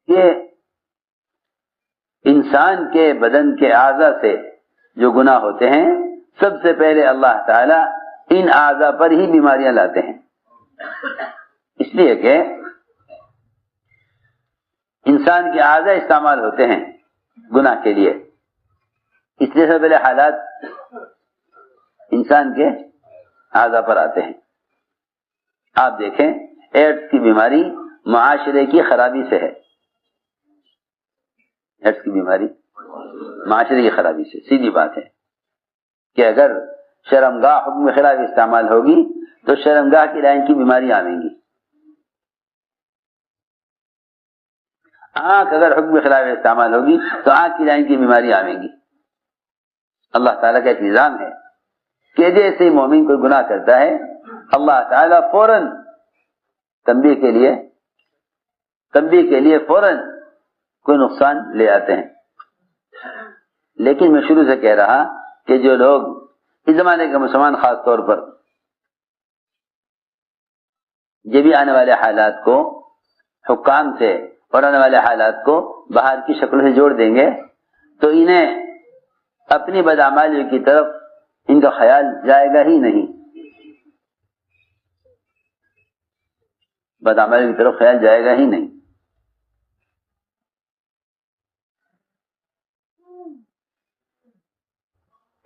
کہ انسان کے بدن کے اعضاء سے جو گناہ ہوتے ہیں، سب سے پہلے اللہ تعالی ان اعضاء پر ہی بیماریاں لاتے ہیں، اس لیے کہ انسان کے اعضاء استعمال ہوتے ہیں گناہ کے لیے، اس لیے سب پہلے حالات انسان کے اعضاء پر آتے ہیں۔ آپ دیکھیں ایڈز کی بیماری معاشرے کی خرابی سے ہے، ایڈز کی بیماری معاشرے کی خرابی سے، سیدھی بات ہے کہ اگر شرمگاہ حکم کے خلاف استعمال ہوگی تو شرمگاہ کی لائن کی بیماری آئیں گی، آنکھ اگر حکم کے خلاف استعمال ہوگی تو آنکھ کی لائن کی بیماری آئیں گی۔ اللہ تعالیٰ کا ایک نظام ہے کہ جیسے ہی مومن کوئی گناہ کرتا ہے اللہ تعالیٰ فوراً تنبیہ کے لیے فوراً کوئی نقصان لے آتے ہیں۔ لیکن میں شروع سے کہہ رہا کہ جو لوگ اس زمانے کے مسلمان خاص طور پر یہ بھی آنے والے حالات کو حکام سے اور آنے والے حالات کو باہر کی شکل سے جوڑ دیں گے تو انہیں اپنی بدعمالیوں کی طرف ان کا خیال جائے گا ہی نہیں، بدعمالیوں کی طرف خیال جائے گا ہی نہیں۔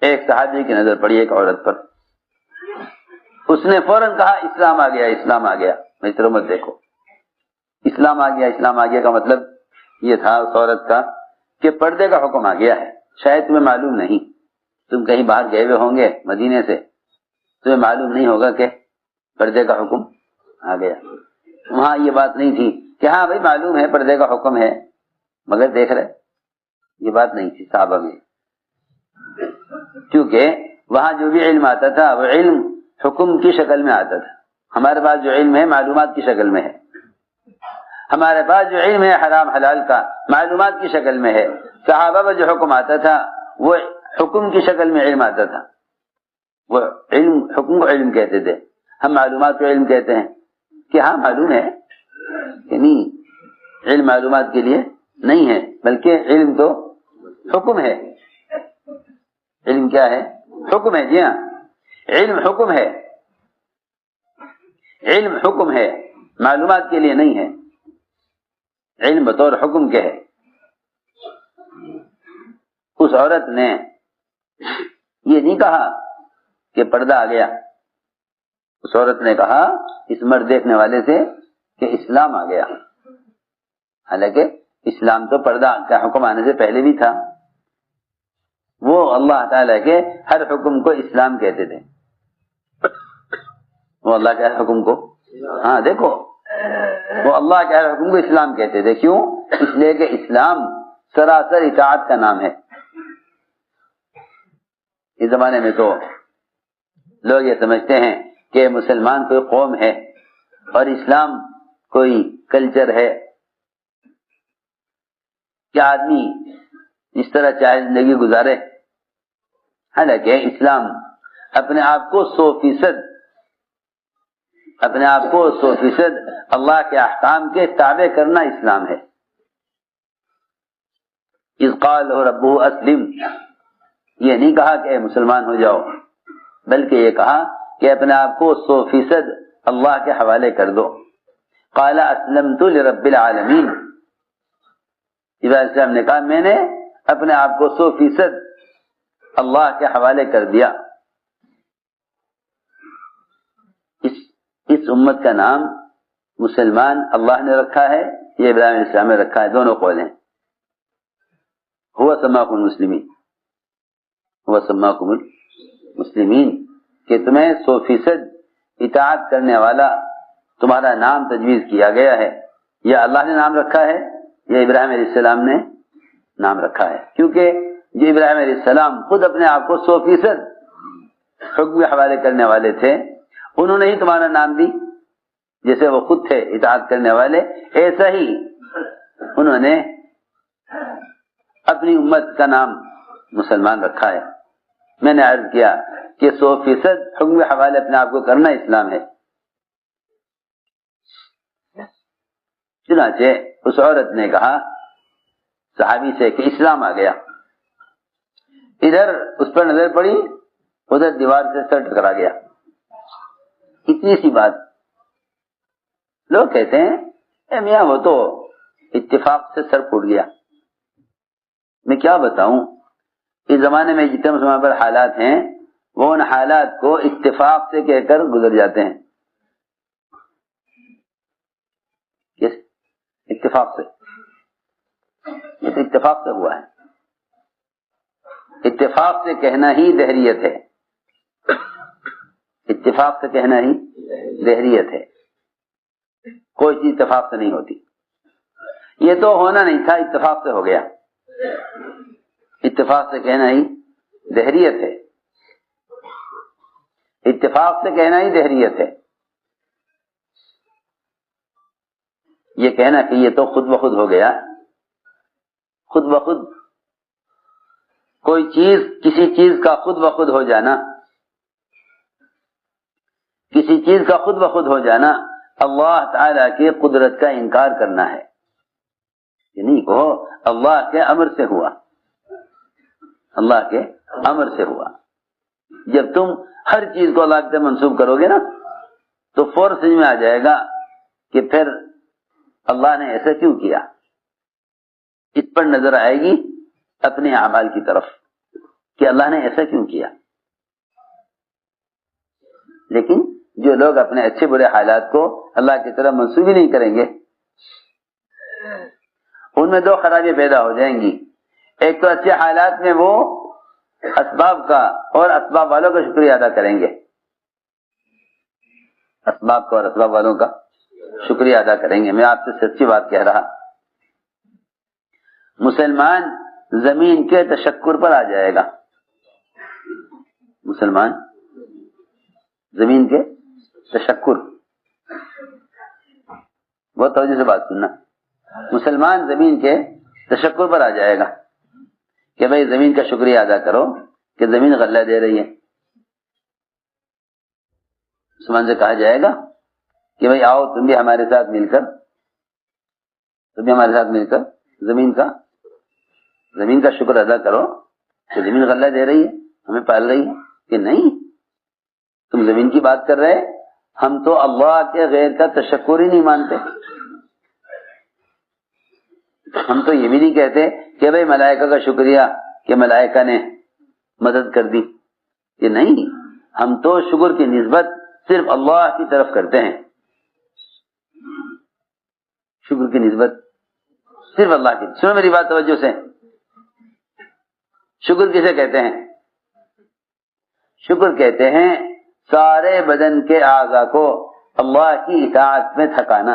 ایک صحابی کی نظر پڑی ایک عورت پر، اس نے فوراً کہا اسلام آ گیا، اسلام آ گیا۔ میں اس طرح مت دیکھو، اسلام آ گیا، اسلام آ گیا کا مطلب یہ تھا اس عورت کا کہ پردے کا حکم آ گیا ہے۔ شاید تمہیں معلوم نہیں، تم کہیں باہر گئے ہوئے ہوں گے مدینے سے، تمہیں معلوم نہیں ہوگا کہ پردے کا حکم آ گیا۔ وہاں یہ بات نہیں تھی کہ ہاں بھائی معلوم ہے پردے کا حکم ہے مگر دیکھ رہے، یہ بات نہیں تھی صحابہ میں، کیونکہ وہاں جو بھی علم آتا تھا وہ علم حکم کی شکل میں آتا تھا۔ ہمارے پاس جو علم ہے معلومات کی شکل میں ہے، ہمارے پاس جو علم ہے حرام حلال کا معلومات کی شکل میں ہے۔ صحابہ پر جو حکم آتا تھا وہ حکم کی شکل میں علم آتا تھا، وہ علم حکم کو علم کہتے تھے، ہم معلومات کو علم کہتے ہیں کہ ہاں معلوم ہے کہ نہیں، علم معلومات کے لیے نہیں ہے بلکہ علم تو حکم ہے۔ علم کیا ہے؟ حکم ہے، جی ہاں علم حکم ہے، علم حکم ہے، معلومات کے لیے نہیں ہے، علم بطور حکم کے ہے۔ اس عورت نے یہ نہیں کہا کہ پردہ آ گیا، اس عورت نے کہا اس مرد دیکھنے والے سے کہ اسلام آ گیا، حالانکہ اسلام تو پردہ کا حکم آنے سے پہلے بھی تھا۔ وہ اللہ تعالیٰ کے ہر حکم کو اسلام کہتے تھے، وہ اللہ کے ہر حکم کو، ہاں دیکھو وہ اللہ کے ہر حکم کو اسلام کہتے تھے۔ کیوں؟ اس لیے کہ اسلام سراسر اطاعت کا نام ہے۔ اس زمانے میں تو لوگ یہ سمجھتے ہیں کہ مسلمان کوئی قوم ہے اور اسلام کوئی کلچر ہے کہ آدمی اس طرح چاہے زندگی گزارے، حالانکہ اسلام اپنے آپ کو 100% اللہ کے احکام کے تابع کرنا اسلام ہے۔ اذ قال ربہ اسلم، یہ نہیں کہا کہ مسلمان ہو جاؤ، بلکہ یہ کہا کہ اپنے آپ کو 100% اللہ کے حوالے کر دو۔ قال اسلمت لرب العالمین، ابراہیم علیہ السلام نے کہا میں نے اپنے آپ کو 100% اللہ کے حوالے کر دیا۔ اس امت کا نام مسلمان اللہ نے رکھا ہے، یہ ابراہیم علیہ السلام نے رکھا ہے، دونوں قول ہیں۔ هو سماکم المسلمین، هو سماکم المسلمین، کہ تمہیں 100% اطاعت کرنے والا تمہارا نام تجویز کیا گیا ہے، یا اللہ نے نام رکھا ہے یا ابراہیم علیہ السلام نے نام رکھا ہے، کیونکہ جو ابراہیم علیہ السلام خود اپنے آپ کو 100% حکم کے حوالے کرنے والے تھے، انہوں نے ہی تمہارا نام دی، جیسے وہ خود تھے اطاعت کرنے والے، ایسا ہی انہوں نے اپنی امت کا نام مسلمان رکھا ہے۔ میں نے عرض کیا کہ 100% حکم کے حوالے اپنے آپ کو کرنا اسلام ہے۔ چنانچہ اس عورت نے کہا صحابی سے کہ اسلام آ گیا، ادھر اس پر نظر پڑی، ادھر دیوار سے سر ٹکرا گیا، اتنی سی بات۔ لوگ کہتے ہیں اے میاں وہ تو اتفاق سے سر پھوٹ گیا۔ میں کیا بتاؤں، اس زمانے میں جتنے مسلمان پر حالات ہیں وہ ان حالات کو اتفاق سے کہہ کر گزر جاتے ہیں۔ کس اتفاق سے؟ یہ تو اتفاق سے ہوا ہے۔ اتفاق سے کہنا ہی دہریت ہے، اتفاق سے کہنا ہی دہریت ہے، کوئی چیز اتفاق سے نہیں ہوتی۔ یہ تو ہونا نہیں تھا، اتفاق سے ہو گیا، اتفاق سے کہنا ہی دہریت ہے، اتفاق سے کہنا ہی دہریت ہے۔ یہ کہنا کہ یہ تو خود بخود ہو گیا، خود بخود کوئی چیز، کسی چیز کا خود بخود ہو جانا، کسی چیز کا خود بخود ہو جانا اللہ تعالی کی قدرت کا انکار کرنا ہے۔ یہ نہیں کہو اللہ کے امر سے ہوا، اللہ کے امر سے ہوا۔ جب تم ہر چیز کو اللہ سے منسوب کرو گے نا تو فوراً سمجھ میں آ جائے گا کہ پھر اللہ نے ایسا کیوں کیا۔ اس پر نظر آئے گی اپنے اعمال کی طرف کہ اللہ نے ایسا کیوں کیا۔ لیکن جو لوگ اپنے اچھے برے حالات کو اللہ کی طرف منسوب ہی نہیں کریں گے، ان میں دو خرابیاں پیدا ہو جائیں گی۔ ایک تو اچھے حالات میں وہ اسباب کا اور اسباب والوں کا شکریہ ادا کریں گے، اسباب کا اور اسباب والوں کا شکریہ ادا کریں گے۔ میں آپ سے سچی بات کہہ رہا، مسلمان زمین کے تشکر پر آ جائے گا، مسلمان زمین کے تشکر، بہت توجہ سے بات سننا، مسلمان زمین کے تشکر پر آ جائے گا کہ بھئی زمین کا شکریہ ادا کرو کہ زمین غلہ دے رہی ہے۔ مسلمان سے کہا جائے گا کہ بھئی آؤ تم بھی ہمارے ساتھ مل کر، تم بھی ہمارے ساتھ مل کر زمین کا شکر ادا کرو کہ زمین غلہ دے رہی ہے، ہمیں پال رہی ہے۔ کہ نہیں، تم زمین کی بات کر رہے، ہم تو اللہ کے غیر کا تشکر ہی نہیں مانتے، ہم تو یہ بھی نہیں کہتے کہ بھئی ملائکہ کا شکریہ کہ ملائکہ نے مدد کر دی۔ کہ نہیں، ہم تو شکر کی نسبت صرف اللہ کی طرف کرتے ہیں، شکر کی نسبت صرف اللہ کی۔ سنو میری بات توجہ سے، شکر کسے کہتے ہیں؟ شکر کہتے ہیں سارے بدن کے اعضاء کو اللہ کی اطاعت میں تھکانا،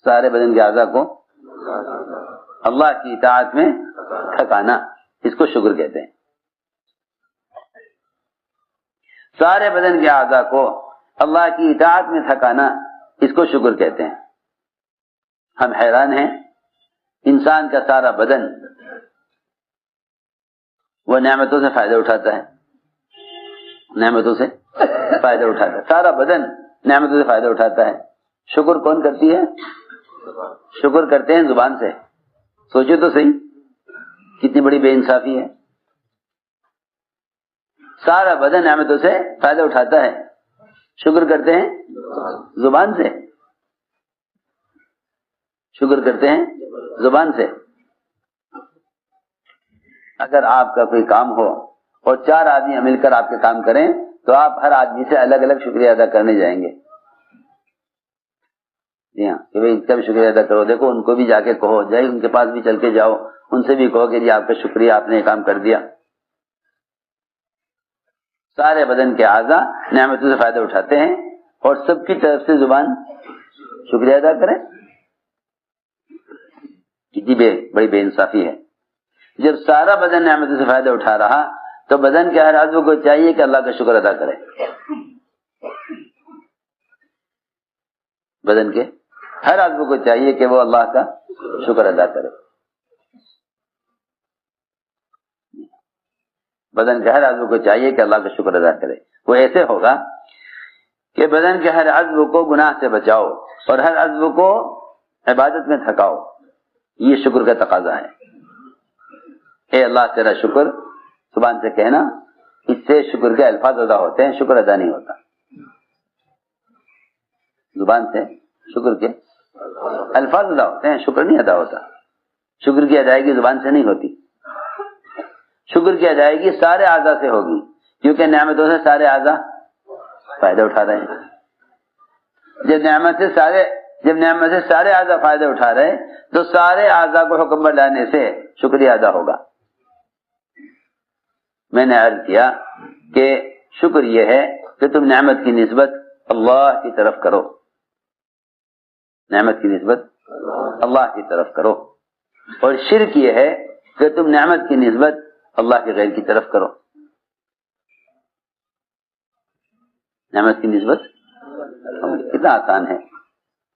سارے بدن کے اعضاء کو اللہ کی اطاعت میں تھکانا، اس کو شکر کہتے ہیں۔ سارے بدن کے اعضاء کو اللہ کی اطاعت میں تھکانا، اس کو شکر کہتے ہیں۔ ہم حیران ہیں، انسان کا سارا بدن وہ نعمتوں سے فائدہ اٹھاتا ہے، نعمتوں سے فائدہ اٹھاتا ہے، سارا بدن نعمتوں سے فائدہ اٹھاتا ہے۔ شکر کون کرتی ہے؟ شکر کرتے ہیں زبان سے۔ سوچو تو صحیح، کتنی بڑی بے انصافی ہے۔ سارا بدن نعمتوں سے فائدہ اٹھاتا ہے، شکر کرتے ہیں زبان سے، شکر کرتے ہیں زبان سے۔ اگر آپ کا کوئی کام ہو اور 4 آدمی مل کر آپ کے کام کریں تو آپ ہر آدمی سے الگ الگ شکریہ ادا کرنے جائیں گے۔ جی ہاں، کہ بھائی اس کا بھی شکریہ ادا کرو، دیکھو ان کو بھی جا کے کہو، جائے ان کے پاس بھی چل کے جاؤ، ان سے بھی کہو کہ جی آپ کا شکریہ، آپ نے یہ کام کر دیا۔ سارے بدن کے اعضاء نعمتوں سے فائدہ اٹھاتے ہیں اور سب کی طرف سے زبان شکریہ ادا کریں، کتنی بڑی بے انصافی ہے۔ جب سارا بدن نعمتوں سے فائدہ اٹھا رہا تو بدن کے ہر عضو کو چاہیے کہ اللہ کا شکر ادا کرے. بدن کے ہر عضو کو چاہیے کہ وہ اللہ کا شکر ادا کرے. بدن کے ہر عضو کو چاہیے کہ اللہ کا شکر ادا کرے. وہ ایسے ہوگا کہ بدن کے ہر عضو کو گناہ سے بچاؤ اور ہر عضو کو عبادت میں تھکاؤ. یہ شکر کا تقاضا ہے. اے اللہ تیرا شکر زبان سے کہنا، اس سے شکر کے الفاظ ادا ہوتے ہیں، شکر ادا نہیں ہوتا. زبان سے شکر کے الفاظ ادا ہوتے ہیں، شکر نہیں ادا ہوتا. شکر کی ادائیگی زبان سے نہیں ہوتی. شکر کی ادائیگی سارے اعضاء سے ہوگی، کیونکہ نعمتوں سے سارے اعضاء فائدہ اٹھا رہے ہیں. جب نعمت سے سارے اعضاء فائدہ اٹھا رہے ہیں تو سارے اعضاء کو حکم پر لانے سے شکریہ ادا ہوگا. میں نے عرض کیا کہ شکر یہ ہے کہ تم نعمت کی نسبت اللہ کی طرف کرو. نعمت کی نسبت اللہ کی طرف کرو. اور شرک یہ ہے کہ تم نعمت کی نسبت اللہ کے غیر کی طرف کرو. نعمت کی نسبت کتنا آسان ہے.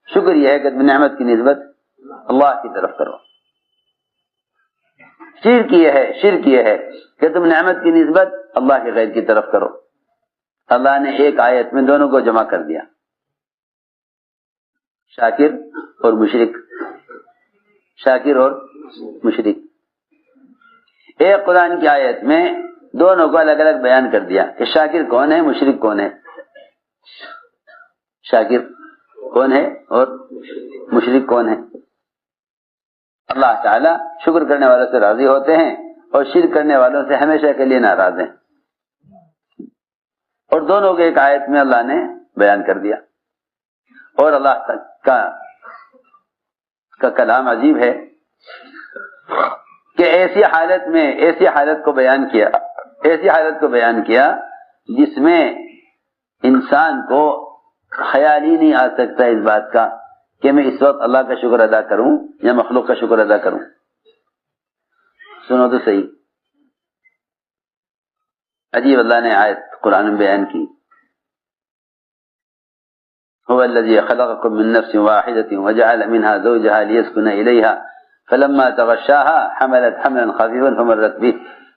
شکر یہ ہے کہ تم نعمت کی نسبت اللہ کی طرف کرو. شرک یہ ہے کہ تم نعمت کی نسبت اللہ کے غیر کی طرف کرو. اللہ نے ایک آیت میں دونوں کو جمع کر دیا، شاکر اور مشرک. شاکر اور مشرک ایک قرآن کی آیت میں دونوں کو الگ الگ بیان کر دیا کہ شاکر کون ہے، مشرک کون ہے. شاکر کون ہے اور مشرک کون ہے. اللہ تعالی شکر کرنے والوں سے راضی ہوتے ہیں اور شرک کرنے والوں سے ہمیشہ کے لیے ناراض ہیں. اور دونوں کے ایک آیت میں اللہ نے بیان کر دیا. اور اللہ کا کلام عجیب ہے کہ ایسی حالت کو بیان کیا جس میں انسان کو خیال ہی نہیں آ سکتا اس بات کا کہ میں اس وقت اللہ کا شکر ادا کروں یا مخلوق کا شکر ادا کروں. سنو تو صحیح، عجیب اللہ نے آیت قرآن میں بیان کی. هو الذي خلقكم من نفس واحدة وجعل منها زوجها ليسكن إليها فلما تغشاها حملت حملا خفيفا فمرت به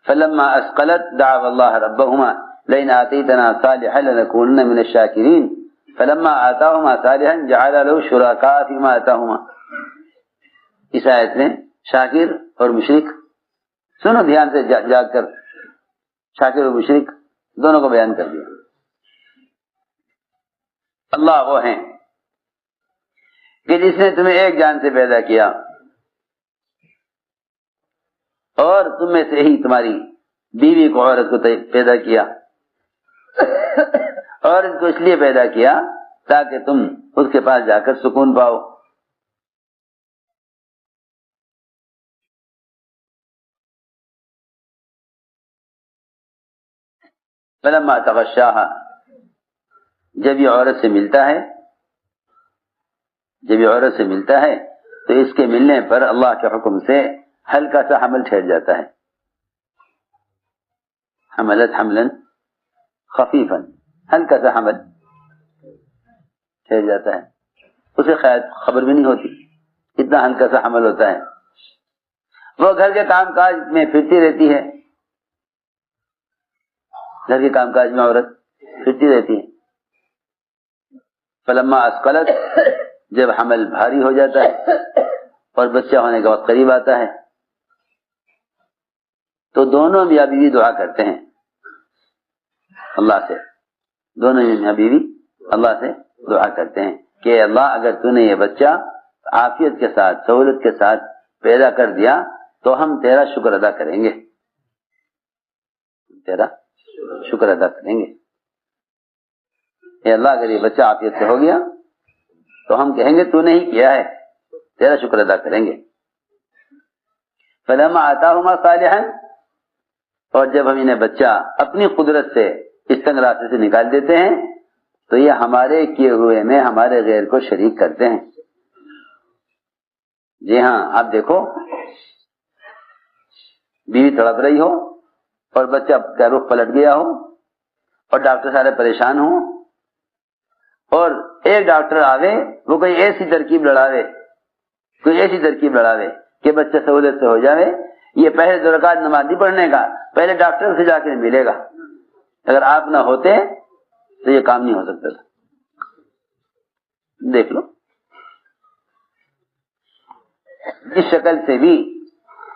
فلما أثقلت دعوا الله ربهما لئن آتيتنا صالحا لنكونن من الشاكرين فلما آتاهما صالحا جعل له شركاء فيما آتاهما. اس آیت میں شاکر اور مشرک، سنو دھیان سے جاگ کر، شاکر اور مشرک دونوں کو بیان کر دیا. اللہ وہ ہیں کہ جس نے تمہیں ایک جان سے پیدا کیا اور تم میں سے ہی تمہاری بیوی کو، عورت کو پیدا کیا اور اس کو اس لیے پیدا کیا تاکہ تم اس کے پاس جا کر سکون پاؤ. فلما تغشاها، جب یہ عورت سے ملتا ہے تو اس کے ملنے پر اللہ کے حکم سے ہلکا سا حمل ٹھہر جاتا ہے. حملت حملا خفیفا، ہلکا سا حمل ٹھہر جاتا ہے. اسے خبر بھی نہیں ہوتی اتنا ہلکا سا حمل ہوتا ہے. وہ گھر کے کام کاج میں پھرتی رہتی ہے، گھر کے کام کاج میں عورت پھرتی رہتی ہے. فلما اسقلت، جب حمل بھاری ہو جاتا ہے اور بچہ ہونے کا وقت قریب آتا ہے تو دونوں میاں بیوی دعا کرتے ہیں اللہ سے. دونوں میاں بیوی اللہ سے دعا کرتے ہیں کہ اللہ اگر تو نے یہ بچہ عافیت کے ساتھ، سہولت کے ساتھ پیدا کر دیا تو ہم تیرا شکر ادا کریں گے، تیرا شکر ادا کریں گے. اے اللہ اگر یہ بچہ عافیت سے ہو گیا تو ہم کہیں گے تو نے ہی کیا ہے، تیرا شکر ادا کریں گے. فلما آتاہما صالحا، اور جب ہم انہیں بچہ اپنی قدرت سے اس تنگ راستے سے نکال دیتے ہیں تو یہ ہمارے کیے ہوئے میں ہمارے غیر کو شریک کرتے ہیں. جی ہاں، آپ دیکھو بیوی تڑپ رہی ہو اور بچہ کا رخ پلٹ گیا ہو اور ڈاکٹر سارے پریشان ہوں اور ایک ڈاکٹر آوے وہ کوئی ایسی ترکیب لڑاوے کہ بچہ سہولت سے ہو جائے، یہ پہلے 2 رکعت نماز نہیں پڑھنے کا، پہلے ڈاکٹر سے جا کے ملے گا۔ اگر آپ نہ ہوتے تو یہ کام نہیں ہو سکتا تھا۔ دیکھ لو جس شکل سے بھی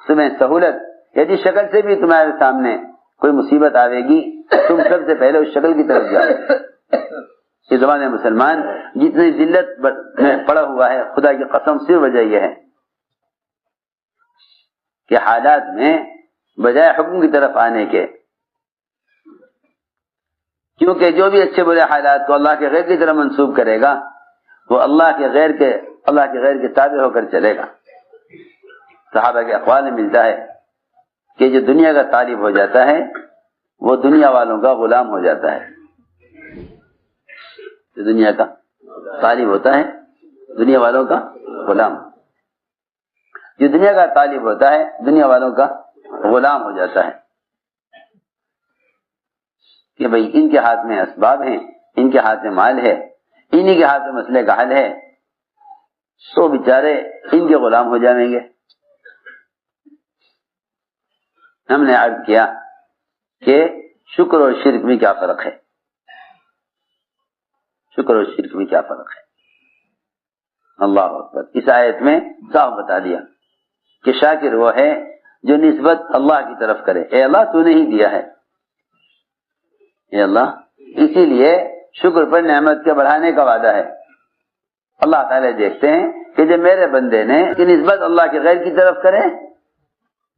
تمہیں سہولت یا جس شکل سے بھی تمہارے سامنے کوئی مصیبت آئے گی، تم سب سے پہلے اس شکل کی طرف جاؤ۔ یہ زمانے مسلمان جتنی ذلت میں پڑا ہوا ہے، خدا کی قسم صرف وجہ یہ ہے کہ حالات میں بجائے حکم کی طرف آنے کے، کیونکہ جو بھی اچھے برے حالات کو اللہ کے غیر کی طرف منسوب کرے گا وہ اللہ کے غیر کے تابع ہو کر چلے گا۔ صحابہ کے اقوال میں ملتا ہے کہ جو دنیا کا طالب ہو جاتا ہے وہ دنیا والوں کا غلام ہو جاتا ہے۔ جو دنیا کا طالب ہوتا ہے دنیا والوں کا غلام، جو دنیا کا طالب ہوتا ہے دنیا والوں کا غلام ہو جاتا ہے کہ بھئی ان کے ہاتھ میں اسباب ہیں، ان کے ہاتھ میں مال ہے، انہی کے ہاتھ میں مسئلے کا حل ہے، سو بیچارے ان کے غلام ہو جائیں گے۔ ہم نے عرض کیا کہ شکر اور شرک میں کیا فرق ہے، شکر اور شرک میں کیا فرق ہے۔ اللہ اکبر، اس آیت میں صاف بتا دیا کہ شاکر وہ ہے جو نسبت اللہ کی طرف کرے، اے اللہ تو نے ہی دیا ہے، اے اللہ۔ اسی لیے شکر پر نعمت کے بڑھانے کا وعدہ ہے۔ اللہ تعالی دیکھتے ہیں کہ جب میرے بندے نے کہ نسبت اللہ کے غیر کی طرف کرے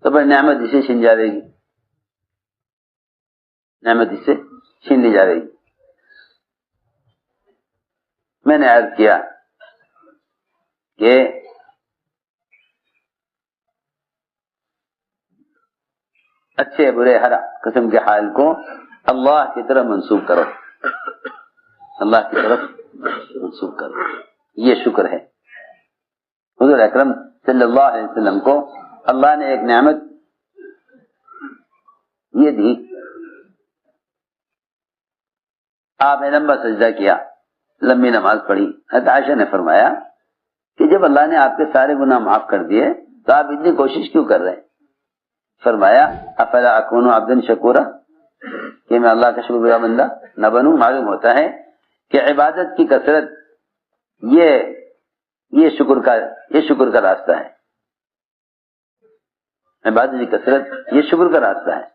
تو پھر نعمت اسے چھن جاوے گی، نعمت اس سے چھین لی جاوے گی۔ میں نے عرض کیا کہ اچھے برے ہر قسم کے حال کو اللہ کی طرف منسوب کرو، اللہ کی طرف منسوب کرو، یہ شکر ہے۔ حضور اکرم صلی اللہ علیہ وسلم کو اللہ نے ایک نعمت یہ دی، آپ نے لمبا سجدہ کیا، لمبی نماز پڑھی۔ حضرت عائشہ نے فرمایا کہ جب اللہ نے آپ کے سارے گناہ معاف کر دیے تو آپ اتنی کوشش کیوں کر رہے ہیں؟ فرمایا افلا اکون عبدا شکورا، کہ میں اللہ کا شکر گزار بندہ نہ بنوں۔ معلوم ہوتا ہے کہ عبادت کی کثرت یہ شکر کا راستہ ہے، عبادت کی کثرت یہ شکر کا راستہ ہے۔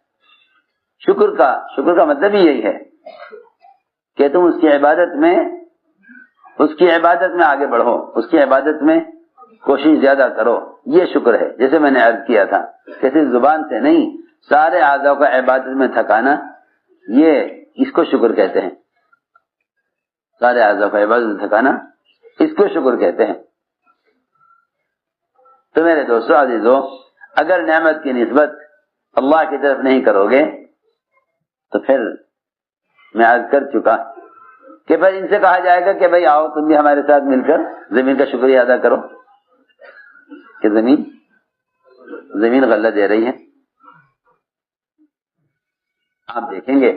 شکر کا مطلب ہی یہی ہے کہ تم اس کی عبادت میں آگے بڑھو، اس کی عبادت میں کوشش زیادہ کرو، یہ شکر ہے۔ جیسے میں نے عرض کیا تھا کہ صرف زبان سے نہیں، سارے اعضاء کا عبادت میں تھکانا، یہ اس کو شکر کہتے ہیں۔ سارے اعضاء کا عبادت میں تھکانا اس کو شکر کہتے ہیں۔ تو میرے دوستو عزیزو، اگر نعمت کی نسبت اللہ کی طرف نہیں کرو گے تو پھر میں عرض کر چکا کہ پھر ان سے کہا جائے گا کہ بھئی آؤ تم بھی ہمارے ساتھ مل کر زمین کا شکریہ ادا کرو، کہ زمین غلہ دے رہی ہے۔ آپ دیکھیں گے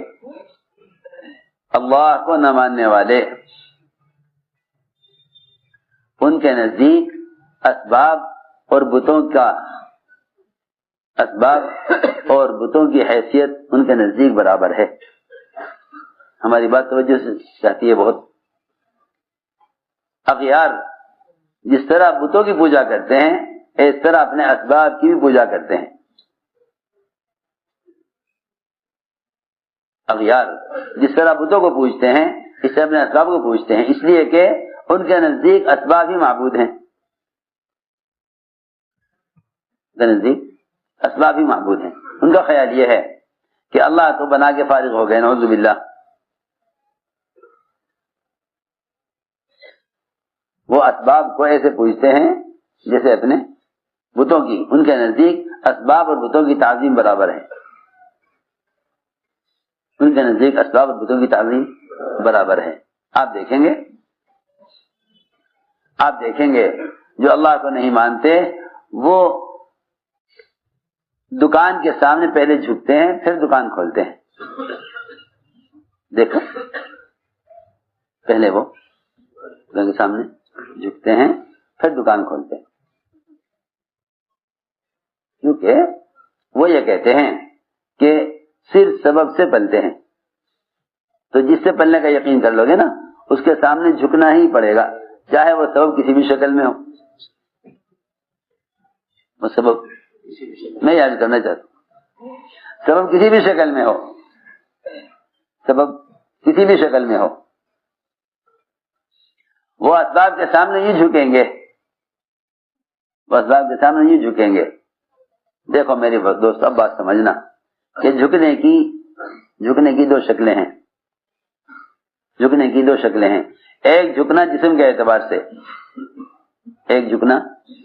اللہ کو نہ ماننے والے، ان کے نزدیک اسباب اور بتوں کی حیثیت ان کے نزدیک برابر ہے۔ ہماری بات توجہ سے چاہتی ہے بہت۔ اغیار جس طرح بتوں کی پوجا کرتے ہیں اس طرح اپنے اسباب کی بھی پوجا کرتے ہیں۔ اغیار جس طرح بتوں کو پوجتے ہیں اس طرح اپنے اسباب کو پوجتے ہیں، اس لیے کہ ان کے نزدیک اسباب ہی معبود ہیں، ان کے نزدیک اسباب ہی معبود ہیں۔ ان کا خیال یہ ہے کہ اللہ تو بنا کے فارغ ہو گئے، نعوذ باللہ۔ وہ اسباب کو ایسے پوجتے ہیں جیسے اپنے بتوں کی، ان کے نزدیک اسباب اور بتوں کی تعظیم برابر ہے، ان کے نزدیک اسباب اور بتوں کی تعظیم برابر ہے۔ آپ دیکھیں گے جو اللہ کو نہیں مانتے وہ دکان کے سامنے پہلے جھکتے ہیں پھر دکان کھولتے ہیں. دیکھو پہلے وہ دکان کے سامنے جھکتے ہیں پھر دکان کھولتے ہیں، کیونکہ وہ یہ کہتے ہیں کہ صرف سبب سے پلتے ہیں. تو جس سے پلنے کا یقین کر لو گے نا اس کے سامنے جھکنا ہی پڑے گا، چاہے وہ سبب کسی بھی شکل میں ہو. وہ سبب میں یاد کرنا چاہتا ہوں، سبب کسی بھی شکل میں ہو، سبب کسی بھی شکل میں ہو، وہ اسباب کے سامنے یہ جھکیں گے، وہ اسباب کے سامنے یہ جھکیں گے. دیکھو میرے دوست اب بات سمجھنا کہ جھکنے کی دو شکلیں ہیں. جھکنے کی دو شکلیں ہیں. ایک جھکنا جسم کے اعتبار سے، ایک جھکنا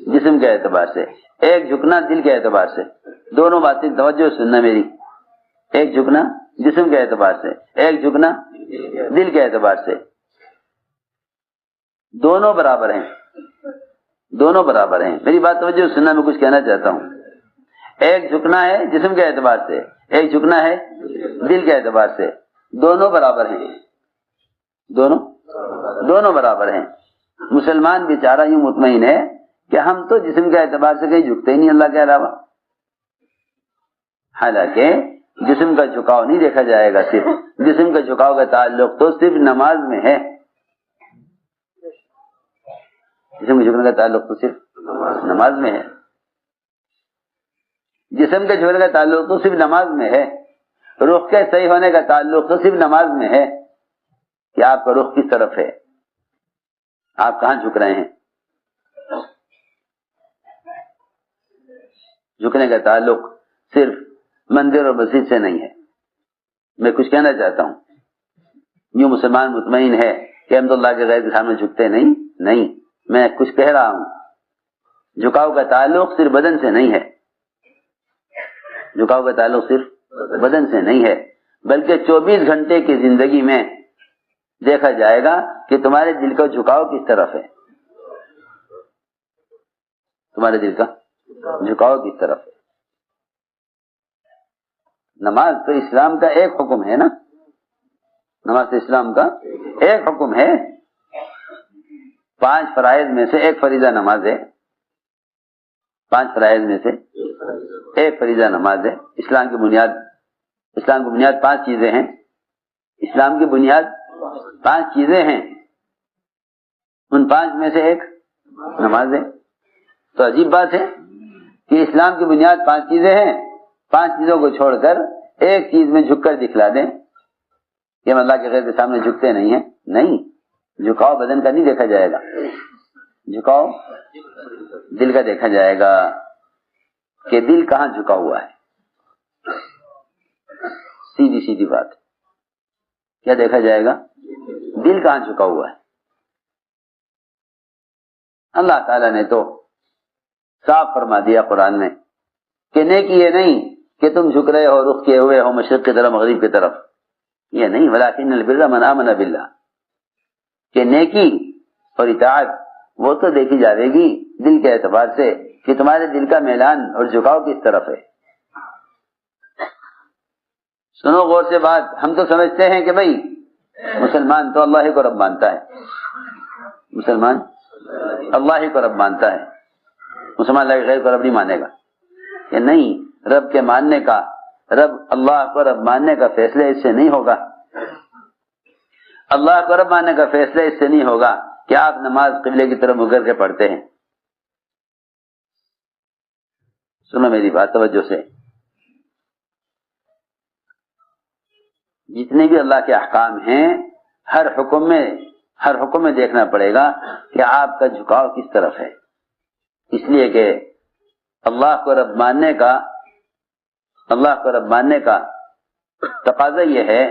جسم کے اعتبار سے، ایک جھکنا دل کے اعتبار سے. دونوں باتیں توجہ سننا میری. ایک جھکنا جسم کے اعتبار سے، ایک جھکنا دل کے اعتبار سے. دونوں برابر ہیں، دونوں برابر ہیں. میری بات توجہ سننا، میں کچھ کہنا چاہتا ہوں. ایک جھکنا ہے جسم کے اعتبار سے، ایک جھکنا ہے دل کے اعتبار سے. دونوں برابر ہیں، دونوں برابر ہیں. مسلمان بیچارہ یوں مطمئن ہے کہ ہم تو جسم کے اعتبار سے کہیں جھکتے ہی نہیں اللہ کے علاوہ. حالانکہ جسم کا جھکاؤ نہیں دیکھا جائے گا، صرف جسم کا جھکاؤ کا تعلق تو صرف نماز میں ہے. جسم کے جھکنے کا تعلق تو صرف نماز میں ہے. جسم کے جھکنے کا تعلق تو صرف نماز میں ہے. رخ کے صحیح ہونے کا تعلق تو صرف نماز میں ہے کہ آپ کا رخ کس طرف ہے، آپ کہاں جھک رہے ہیں. جھکنے کا تعلق صرف مندر اور مسجد سے نہیں ہے. میں کچھ کہنا چاہتا ہوں، یوں مسلمان مطمئن ہے کہ ہم تو اللہ کے غیر کے سامنے جھکتے نہیں. میں کچھ کہہ رہا ہوں، جھکاؤ کا تعلق صرف بدن سے نہیں ہے. جھکاؤ کا تعلق صرف بدن سے نہیں ہے، بلکہ 24 گھنٹے کی زندگی میں دیکھا جائے گا کہ تمہارے دل کا جھکاؤ کس طرف ہے. تمہارے دل کا جھکاؤ کس طرف ہے. نماز تو اسلام کا ایک حکم ہے نا، نماز تو اسلام کا ایک حکم ہے. 5 فرائض میں سے ایک فریضہ نماز ہے. 5 فرائض میں سے ایک فریضہ نماز ہے. اسلام کی بنیاد 5 چیزیں ہیں. اسلام کی بنیاد 5 چیزیں ہیں، ان 5 میں سے ایک نماز ہے. تو عجیب بات ہے کہ اسلام کی بنیاد 5 چیزیں ہیں، 5 چیزوں کو چھوڑ کر ایک چیز میں جھک کر دکھلا دیں کہ ہم اللہ کے غیر کے سامنے جھکتے نہیں ہیں. نہیں، جھکاؤ بدن کا نہیں دیکھا جائے گا، جھکاؤ دل کا دیکھا جائے گا کہ دل کہاں جھکا ہوا ہے. سیدھی بات کیا دیکھا جائے گا؟ دل کہاں جھکا ہوا ہے. اللہ تعالیٰ نے تو صاف فرما دیا قرآن میں کہ نیکی یہ نہیں کہ تم جھک رہے ہو، رخ کیے ہوئے ہو مشرق کی طرف مغرب کی طرف، یہ نہیں. ولکن البر من آمن باللہ، کہ نیکی اور اطاعت وہ تو دیکھی جائے گی دل کے اعتبار سے کہ تمہارے دل کا میلان اور جھکاؤ کس طرف ہے. سنو غور سے بات. ہم تو سمجھتے ہیں کہ بھائی مسلمان تو اللہ ہی کو رب مانتا ہے، مسلمان اللہ ہی کو رب مانتا ہے، مسلمان اللہ کے غیر کو رب نہیں مانے گا. کہ نہیں، رب کے ماننے کا، رب اللہ کو رب ماننے کا فیصلہ اس سے نہیں ہوگا. اللہ کو رب ماننے کا فیصلہ اس سے نہیں ہوگا کہ آپ نماز قبلے کی طرف مکر کے پڑھتے ہیں. سنو میری بات توجہ سے. جتنے بھی اللہ کے احکام ہیں ہر حکم میں دیکھنا پڑے گا کہ آپ کا جھکاؤ کس طرف ہے. اس لیے کہ اللہ کو رب ماننے کا تقاضا یہ ہے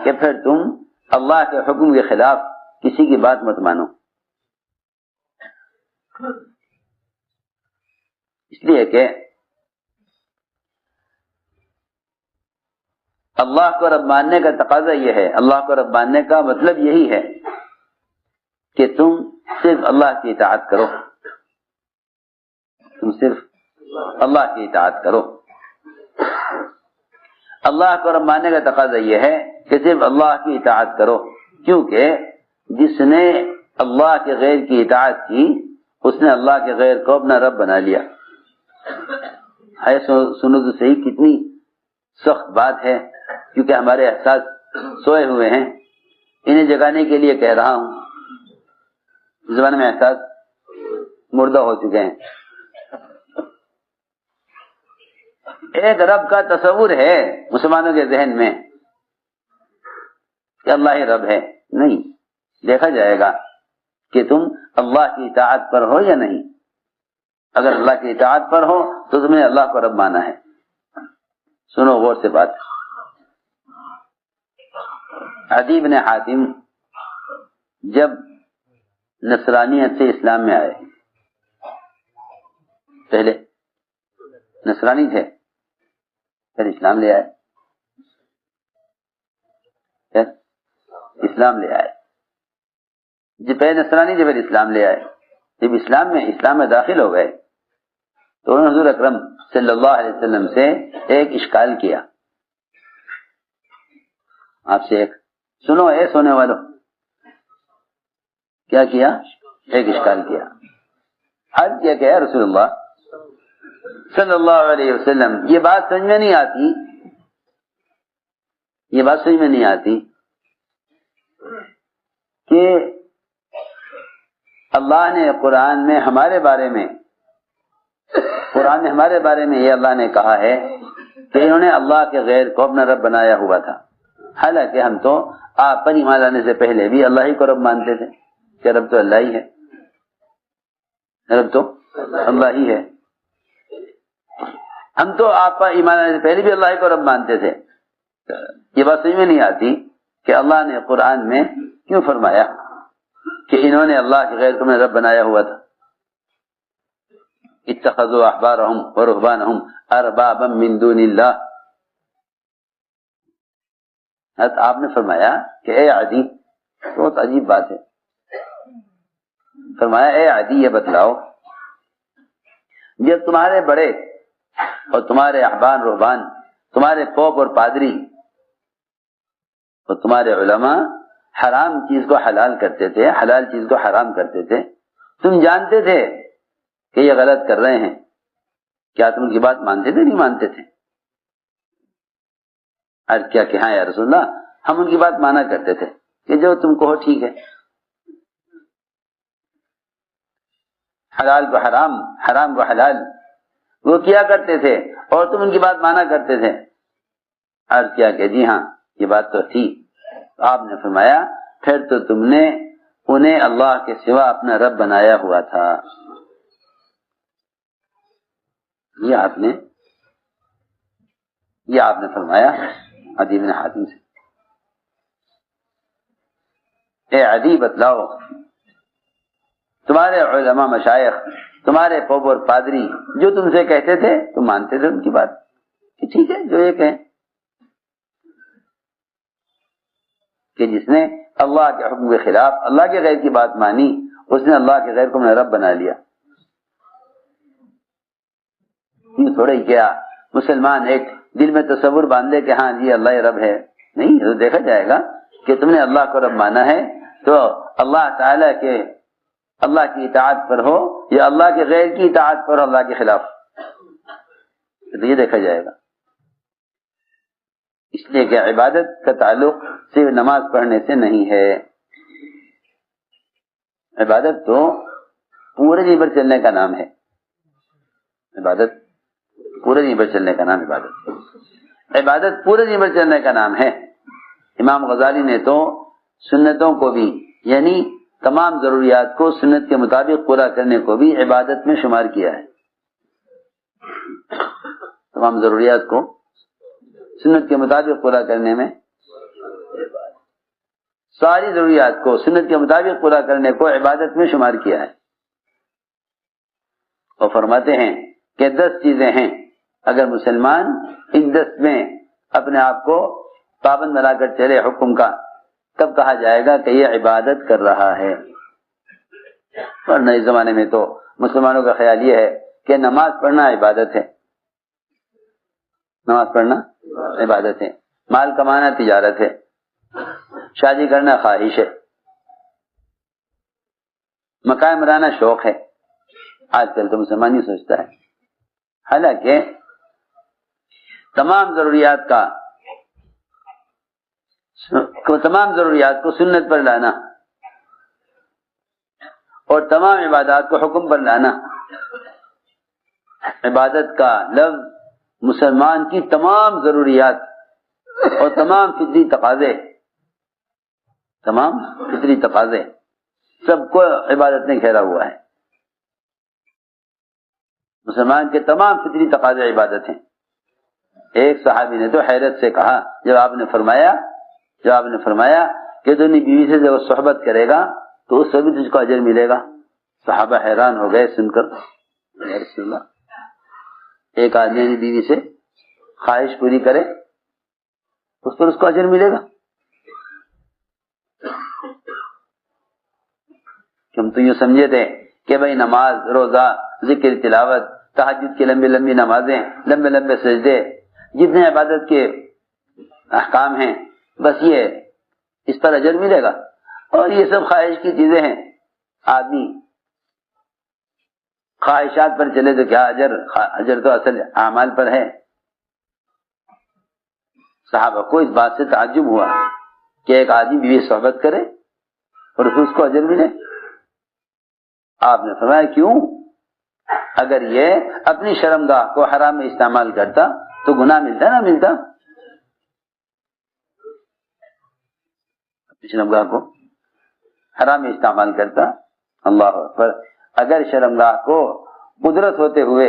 کہ پھر تم اللہ کے حکم کے خلاف کسی کی بات مت مانو. اس لیے کہ اللہ کو رب ماننے کا تقاضا یہ ہے، اللہ کو رب ماننے کا مطلب یہی ہے کہ تم صرف اللہ کی اطاعت کرو، تم صرف اللہ کی اطاعت کرو. اللہ کو رب ماننے کا تقاضا یہ ہے کہ صرف اللہ کی اطاعت کرو، کیونکہ جس نے اللہ کے غیر کی اطاعت کی اس نے اللہ کے غیر کو اپنا رب بنا لیا ہے۔ سنو تو صحیح کتنی سخت بات ہے، کیونکہ ہمارے احساس سوئے ہوئے ہیں، انہیں جگانے کے لیے کہہ رہا ہوں۔ اس زمانے میں احساس مردہ ہو چکے ہیں۔ ایک رب کا تصور ہے مسلمانوں کے ذہن میں کہ اللہ ہی رب ہے، نہیں، دیکھا جائے گا کہ تم اللہ کی اطاعت پر ہو یا نہیں۔ اگر اللہ کی اطاعت پر ہو تو تم نے اللہ کو رب مانا ہے۔ سنو غور سے بات۔ عدی بن حاتم جب نصرانیت سے اسلام میں آئے، پہلے نصرانی تھے، پھر اسلام لے آئے، پھر اسلام لے آئے، جب پہلے نصرانی تھے پھر اسلام لے آئے۔ جب اسلام میں داخل ہو گئے تو انہوں نے حضور اکرم صلی اللہ علیہ وسلم سے ایک اشکال کیا۔ آپ سے ایک سنو اے سونے والوں، کیا کیا؟ ایک اشکال کیا، عرض کیا کہ اے رسول اللہ صلی اللہ علیہ وسلم، یہ بات سمجھ میں نہیں آتی، یہ بات سمجھ میں نہیں آتی کہ اللہ نے قرآن میں ہمارے بارے میں یہ اللہ نے کہا ہے کہ انہوں نے اللہ کے غیر کو اپنا رب بنایا ہوا تھا، حالانکہ ہم تو آپ پر ایمان لانے سے پہلے بھی اللہ ہی کو رب مانتے تھے کہ رب تو اللہ ہی ہے، رب تو اللہ ہی ہے۔ ہم تو آپ پر ایمان لانے سے پہلے بھی اللہ ہی کو رب مانتے تھے۔ یہ بات سمجھ میں نہیں آتی کہ اللہ نے قرآن میں کیوں فرمایا کہ انہوں نے اللہ کے غیر کو اپنا رب بنایا ہوا تھا۔ اتخذوا احبارهم ورهبانهم اربابا من دون اللہ۔ آپ نے فرمایا کہ اے عدی، بہت عجیب بات ہے، فرمایا اے عدی یہ بتلاؤ، جب تمہارے بڑے اور تمہارے احبار رہبان، تمہارے پوپ اور پادری اور تمہارے علماء حرام چیز کو حلال کرتے تھے، حلال چیز کو حرام کرتے تھے، تم جانتے تھے کہ یہ غلط کر رہے ہیں، کیا تم ان کی بات مانتے تھے؟ نہیں مانتے تھے؟ عرض کیا کہ ہاں یا رسول اللہ، ہم ان کی بات مانا کرتے تھے کہ جو تم کہو ٹھیک ہے، حلال کو حرام، حرام کو حلال وہ کیا کرتے تھے اور تم ان کی بات مانا کرتے تھے۔ عرض کیا کہ جی ہاں یہ بات تو تھی۔ آپ نے فرمایا پھر تو تم نے انہیں اللہ کے سوا اپنا رب بنایا ہوا تھا۔ یہ آپ نے فرمایا عدی بن حاتم سے۔ اے عدی بتلاؤ، تمہارے علماء مشائخ، تمہارے پوپ اور پادری جو تم سے کہتے تھے تم مانتے تھے ان کی بات کہ ٹھیک ہے جو یہ کہیں، کہ جس نے اللہ کے حکم کے خلاف اللہ کے غیر کی بات مانی اس نے اللہ کے غیر کو اپنا رب بنا لیا۔ یہ تھوڑا ہی کیا مسلمان ایک دل میں تصور باندھ لے کہ ہاں جی اللہ رب ہے؟ نہیں، تو دیکھا جائے گا کہ تم نے اللہ کو رب مانا ہے تو اللہ تعالی کے اللہ کی اطاعت پر ہو یا اللہ کے غیر کی اطاعت پر ہو اللہ کے خلاف، تو یہ دیکھا جائے گا۔ اس لیے کہ عبادت کا تعلق صرف نماز پڑھنے سے نہیں ہے، عبادت تو پورے دن بھر چلنے کا نام ہے، عبادت پورے دن بھر چلنے کا نام عبادت پورے دن بھر چلنے کا نام ہے۔ امام غزالی نے تو سنتوں کو بھی، یعنی تمام ضروریات کو سنت کے مطابق پورا کرنے کو بھی عبادت میں شمار کیا ہے۔ تمام ضروریات کو سنت کے مطابق پورا کرنے میں، ساری ضروریات کو سنت کے مطابق پورا کرنے کو عبادت میں شمار کیا ہے۔ اور فرماتے ہیں کہ 10 چیزیں ہیں، اگر مسلمان ان 10 میں اپنے آپ کو پابند بنا کر چلے حکم کا، تب کہا جائے گا کہ یہ عبادت کر رہا ہے۔ ورنہ اس زمانے میں تو مسلمانوں کا خیال یہ ہے کہ نماز پڑھنا عبادت ہے، نماز پڑھنا عبادت ہے، مال کمانا تجارت ہے، شادی کرنا خواہش ہے، مکان بنانا شوق ہے۔ آج کل تو مسلمان ہی سوچتا ہے، حالانکہ تمام ضروریات کو سنت پر لانا اور تمام عبادات کو حکم پر لانا، عبادت کا لفظ مسلمان کی تمام ضروریات اور تمام فطری تقاضے سب کو عبادت نے گھیرا ہوا ہے۔ مسلمان کے تمام فطری تقاضے عبادت ہیں۔ ایک صحابی نے تو حیرت سے کہا جب آپ نے فرمایا کہ تو اپنی بیوی سے جب صحبت کرے گا تو اس سے بھی تجھ کو اجر ملے گا۔ صحابہ حیران ہو گئے سن کر، یا رسول اللہ، ایک آدمی اپنی بیوی سے خواہش پوری کرے اس پر اس کو اجر ملے گا؟ ہم تو یوں سمجھے تھے کہ بھائی نماز، روزہ، ذکر، تلاوت، تہجد کی لمبی لمبی نمازیں، لمبے لمبے سجدے، جتنے عبادت کے احکام ہیں، بس یہ اس پر اجر ملے گا۔ اور یہ سب خواہش کی چیزیں ہیں۔ آدمی خواہشات پر چلے تو کیا اجر تو اصل اعمال پر ہے۔ صحابہ کو اس بات سے تعجب ہوا کہ ایک آدمی بیوی صحبت کرے اور اس کو اجر ملے۔ آپ نے فرمایا کیوں؟ اگر یہ اپنی شرمگاہ کو حرام میں استعمال کرتا تو گناہ ملتا نہ ملتا؟ اپنی شرمگاہ کو حرام میں استعمال کرتا، اللہ اکبر، اگر شرمگاہ کو قدرت ہوتے ہوئے،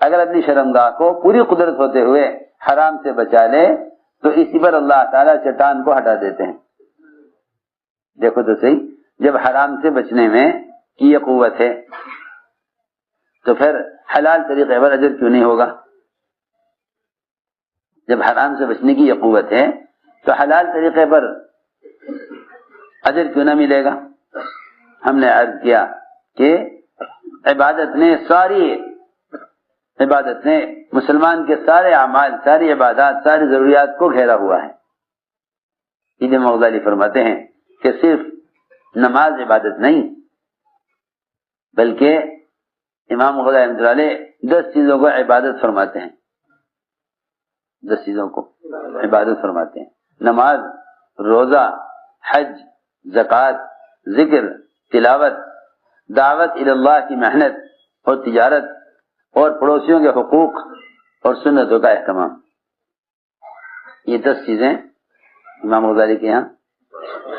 اگر اپنی شرمگاہ کو پوری قدرت ہوتے ہوئے حرام سے بچا لے تو اسی پر اللہ تعالیٰ چٹان کو ہٹا دیتے ہیں۔ دیکھو تو صحیح، جب حرام سے بچنے میں کی یہ قوت ہے تو پھر حلال طریقے پر اجر کیوں نہیں ہوگا؟ جب حرام سے بچنے کی یہ قوت ہے تو حلال طریقے پر اجر کیوں نہ ملے گا؟ ہم نے عرض کیا کہ عبادت نے مسلمان کے سارے اعمال، ساری عبادات، ساری ضروریات کو گھیرا ہوا ہے۔ امام غزالی فرماتے ہیں کہ صرف نماز عبادت نہیں بلکہ امام غزالی رحمۃ اللہ علیہ 10 چیزوں کو عبادت فرماتے ہیں، 10 چیزوں کو عبادت فرماتے ہیں: نماز، روزہ، حج، زکوٰۃ، ذکر، تلاوت، دعوت اللہ کی محنت اور تجارت، اور پڑوسیوں کے حقوق اور سنتوں کا اہتمام۔ یہ 10 چیزیں امام غزالی کے یہاں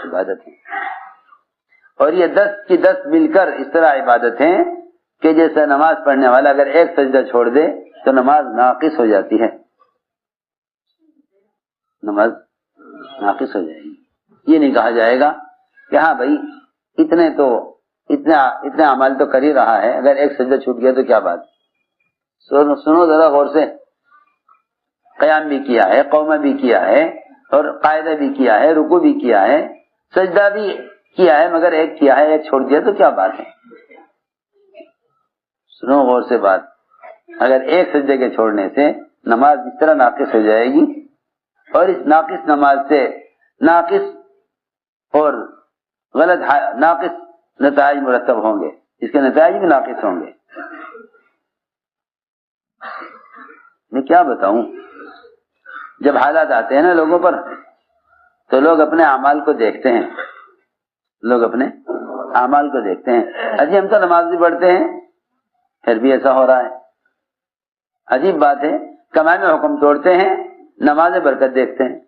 عبادت ہیں، اور یہ 10 کی 10 مل کر اس طرح عبادت ہیں کہ جیسے نماز پڑھنے والا اگر ایک سجدہ چھوڑ دے تو نماز ناقص ہو جاتی ہے، نماز ناقص ہو جائے گی۔ یہ نہیں کہا جائے گا کہ ہاں بھائی اتنے اعمال تو کر ہی رہا ہے، اگر ایک سجدہ چھوٹ گیا تو کیا بات۔ سنو ذرا غور سے، قیام بھی کیا ہے، قومہ بھی کیا ہے، اور قاعدہ بھی کیا ہے، رکوع بھی کیا ہے، سجدہ بھی کیا ہے، مگر ایک کیا ہے، ایک چھوڑ دیا تو کیا بات ہے۔ سنو غور سے بات، اگر ایک سجدے کے چھوڑنے سے نماز اس طرح ناقص ہو جائے گی، اور اس ناقص نماز سے ناقص اور ناقص نتائج مرتب ہوں گے، اس کے نتائج بھی ناقص ہوں گے۔ میں کیا بتاؤں، جب حالات آتے ہیں نا لوگوں پر تو لوگ اپنے اعمال کو دیکھتے ہیں، اجی ہم تو نماز بھی پڑھتے ہیں پھر بھی ایسا ہو رہا ہے۔ عجیب بات ہے، کمائی میں حکم توڑتے ہیں، نماز برکت دیکھتے ہیں۔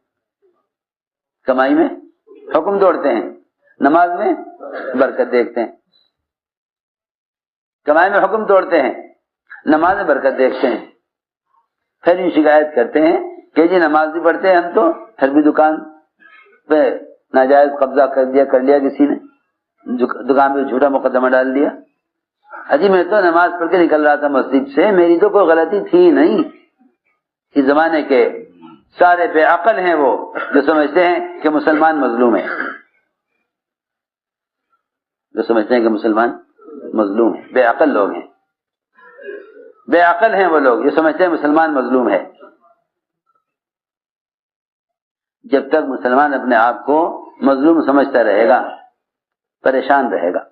کمائی میں حکم توڑتے ہیں، نماز میں برکت دیکھتے ہیں۔ کمائی میں حکم توڑتے ہیں، نماز میں برکت دیکھتے ہیں، پھر یہ شکایت کرتے ہیں کہ جی نماز بھی پڑھتے ہیں ہم تو، پھر بھی دکان پہ ناجائز قبضہ کر لیا کسی نے، دکان پہ جھوٹا مقدمہ ڈال دیا۔ اجی میں تو نماز پڑھ کے نکل رہا تھا مسجد سے، میری تو کوئی غلطی تھی نہیں۔ اس زمانے کے سارے بے عقل ہیں وہ جو سمجھتے ہیں کہ مسلمان مظلوم ہے، بے عقل لوگ ہیں، بے عقل ہیں وہ لوگ جو سمجھتے ہیں مسلمان مظلوم ہے۔ جب تک مسلمان اپنے آپ کو مظلوم سمجھتا رہے گا پریشان رہے گا.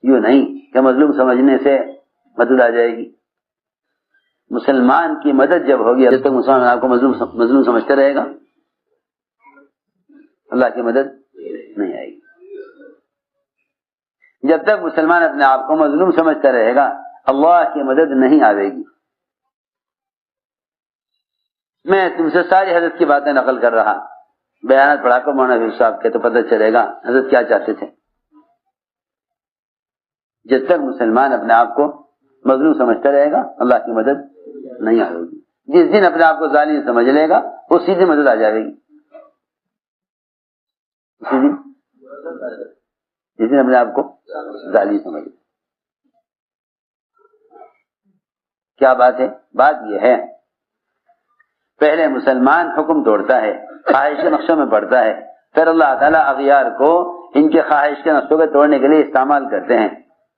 یوں نہیں کہ مظلوم سمجھنے سے مدد آ جائے گی. مسلمان کی مدد جب ہوگی جب تک مسلمان آپ کو مظلوم سمجھتا رہے گا اللہ کی مدد نہیں آئے گی. جب تک مسلمان اپنے آپ کو مظلوم سمجھتا رہے گا اللہ کی مدد نہیں آئے گی. میں تم سے ساری حضرت کی باتیں نقل کر رہا, بیانات پڑھا کر مولانا حفیظ صاحب کے تو پتہ چلے گا حضرت کیا چاہتے تھے. جب تک مسلمان اپنے آپ کو مظلوم سمجھتا رہے گا اللہ کی مدد نہیں آئے گی. جس دن اپنے آپ کو ظالم سمجھ لے گا اسی دن مدد آ جائے گی. اسی دن جس دن اپنے آپ کو ظالم سمجھ لے. کیا بات ہے؟ بات یہ ہے پہلے مسلمان حکم توڑتا ہے, خواہش کے نقشوں میں پڑتا ہے, پھر اللہ تعالیٰ اغیار کو ان کے خواہش کے نقشوں کو توڑنے کے لیے استعمال کرتے ہیں.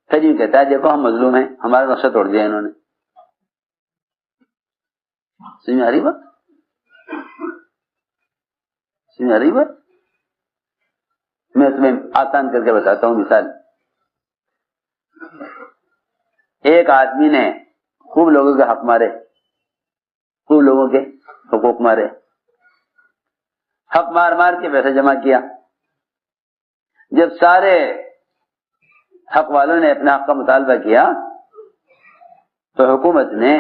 پھر یہ کہتا ہے دیکھو ہم مظلوم ہیں, ہمارا نقشہ توڑ دیا انہوں نے. سمجھ میں آ رہی بات؟ سمجھ میں آ رہی بات؟ میں تمہیں آسان کر کے بتاتا ہوں مثال. ایک آدمی نے خوب لوگوں کے حق مارے, خوب لوگوں کے حقوق مارے, حق مار مار کے پیسہ جمع کیا. جب سارے حق والوں نے اپنے حق کا مطالبہ کیا تو حکومت نے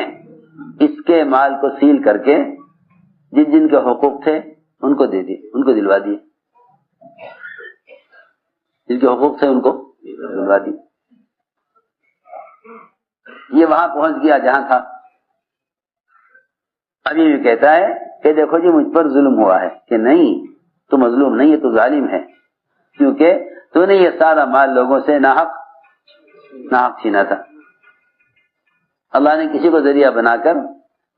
اس کے مال کو سیل کر کے جن جن کے حقوق تھے ان کو دے دی, ان کو دلوا دیے. جن کے حقوق تھے ان کو دلوا دی. یہ وہاں پہنچ گیا جہاں تھا. ابھی بھی کہتا ہے کہ دیکھو جی مجھ پر ظلم ہوا ہے. کہ نہیں, تو مظلوم نہیں ہے, تو ظالم ہے, کیونکہ تو نے یہ سارا مال لوگوں سے ناحق چھینا تھا. اللہ نے کسی کو ذریعہ بنا کر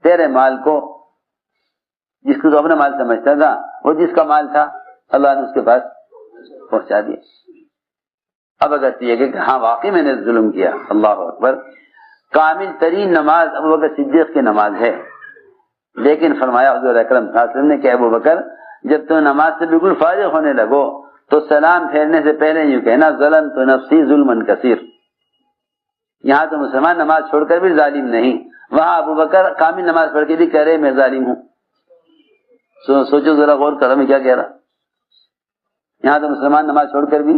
تیرے مال کو, جس کو تو اپنا مال سمجھتا تھا, وہ جس کا مال تھا اللہ نے اس کے پاس پہنچا دیا. اب اگر یہ کہ ہاں واقعی میں نے ظلم کیا, اللہ اکبر, کامل ترین نماز ابو بکر صدیق کی نماز ہے. لیکن فرمایا حضور اکرم صلی اللہ علیہ وسلم نے کہ ابو بکر جب تم نماز سے بالکل فارغ ہونے لگو تو سلام پھیرنے سے پہلے یوں کہنا ظلمت نفسی ظلما کثیر. یہاں تو مسلمان نماز چھوڑ کر بھی ظالم نہیں, وہاں ابو بکر کامل نماز پڑھ کے بھی کہہ رہے میں ظالم ہوں. سوچو ذرا غور کرو میں کیا کہہ رہا. یہاں تو مسلمان نماز چھوڑ کر بھی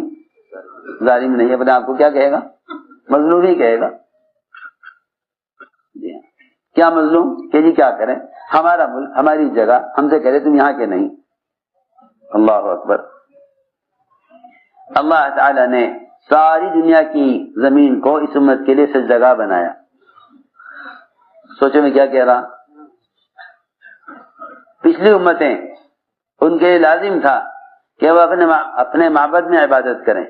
ظالم نہیں, اپنے آپ کو کیا کہے گا؟ مظلوم ہی کہے گا. کیا مظلوم کہ جی کیا کریں, ہمارا ملک, ہماری جگہ, ہم سے کہہ رہے تم یہاں کے نہیں. اللہ اکبر. اللہ تعالی نے ساری دنیا کی زمین کو اس امت کے لیے سجدگاہ بنایا. سوچو میں کیا کہہ رہا. پچھلی امتیں ان کے لیے لازم تھا کہ وہ اپنے معبد میں عبادت کریں.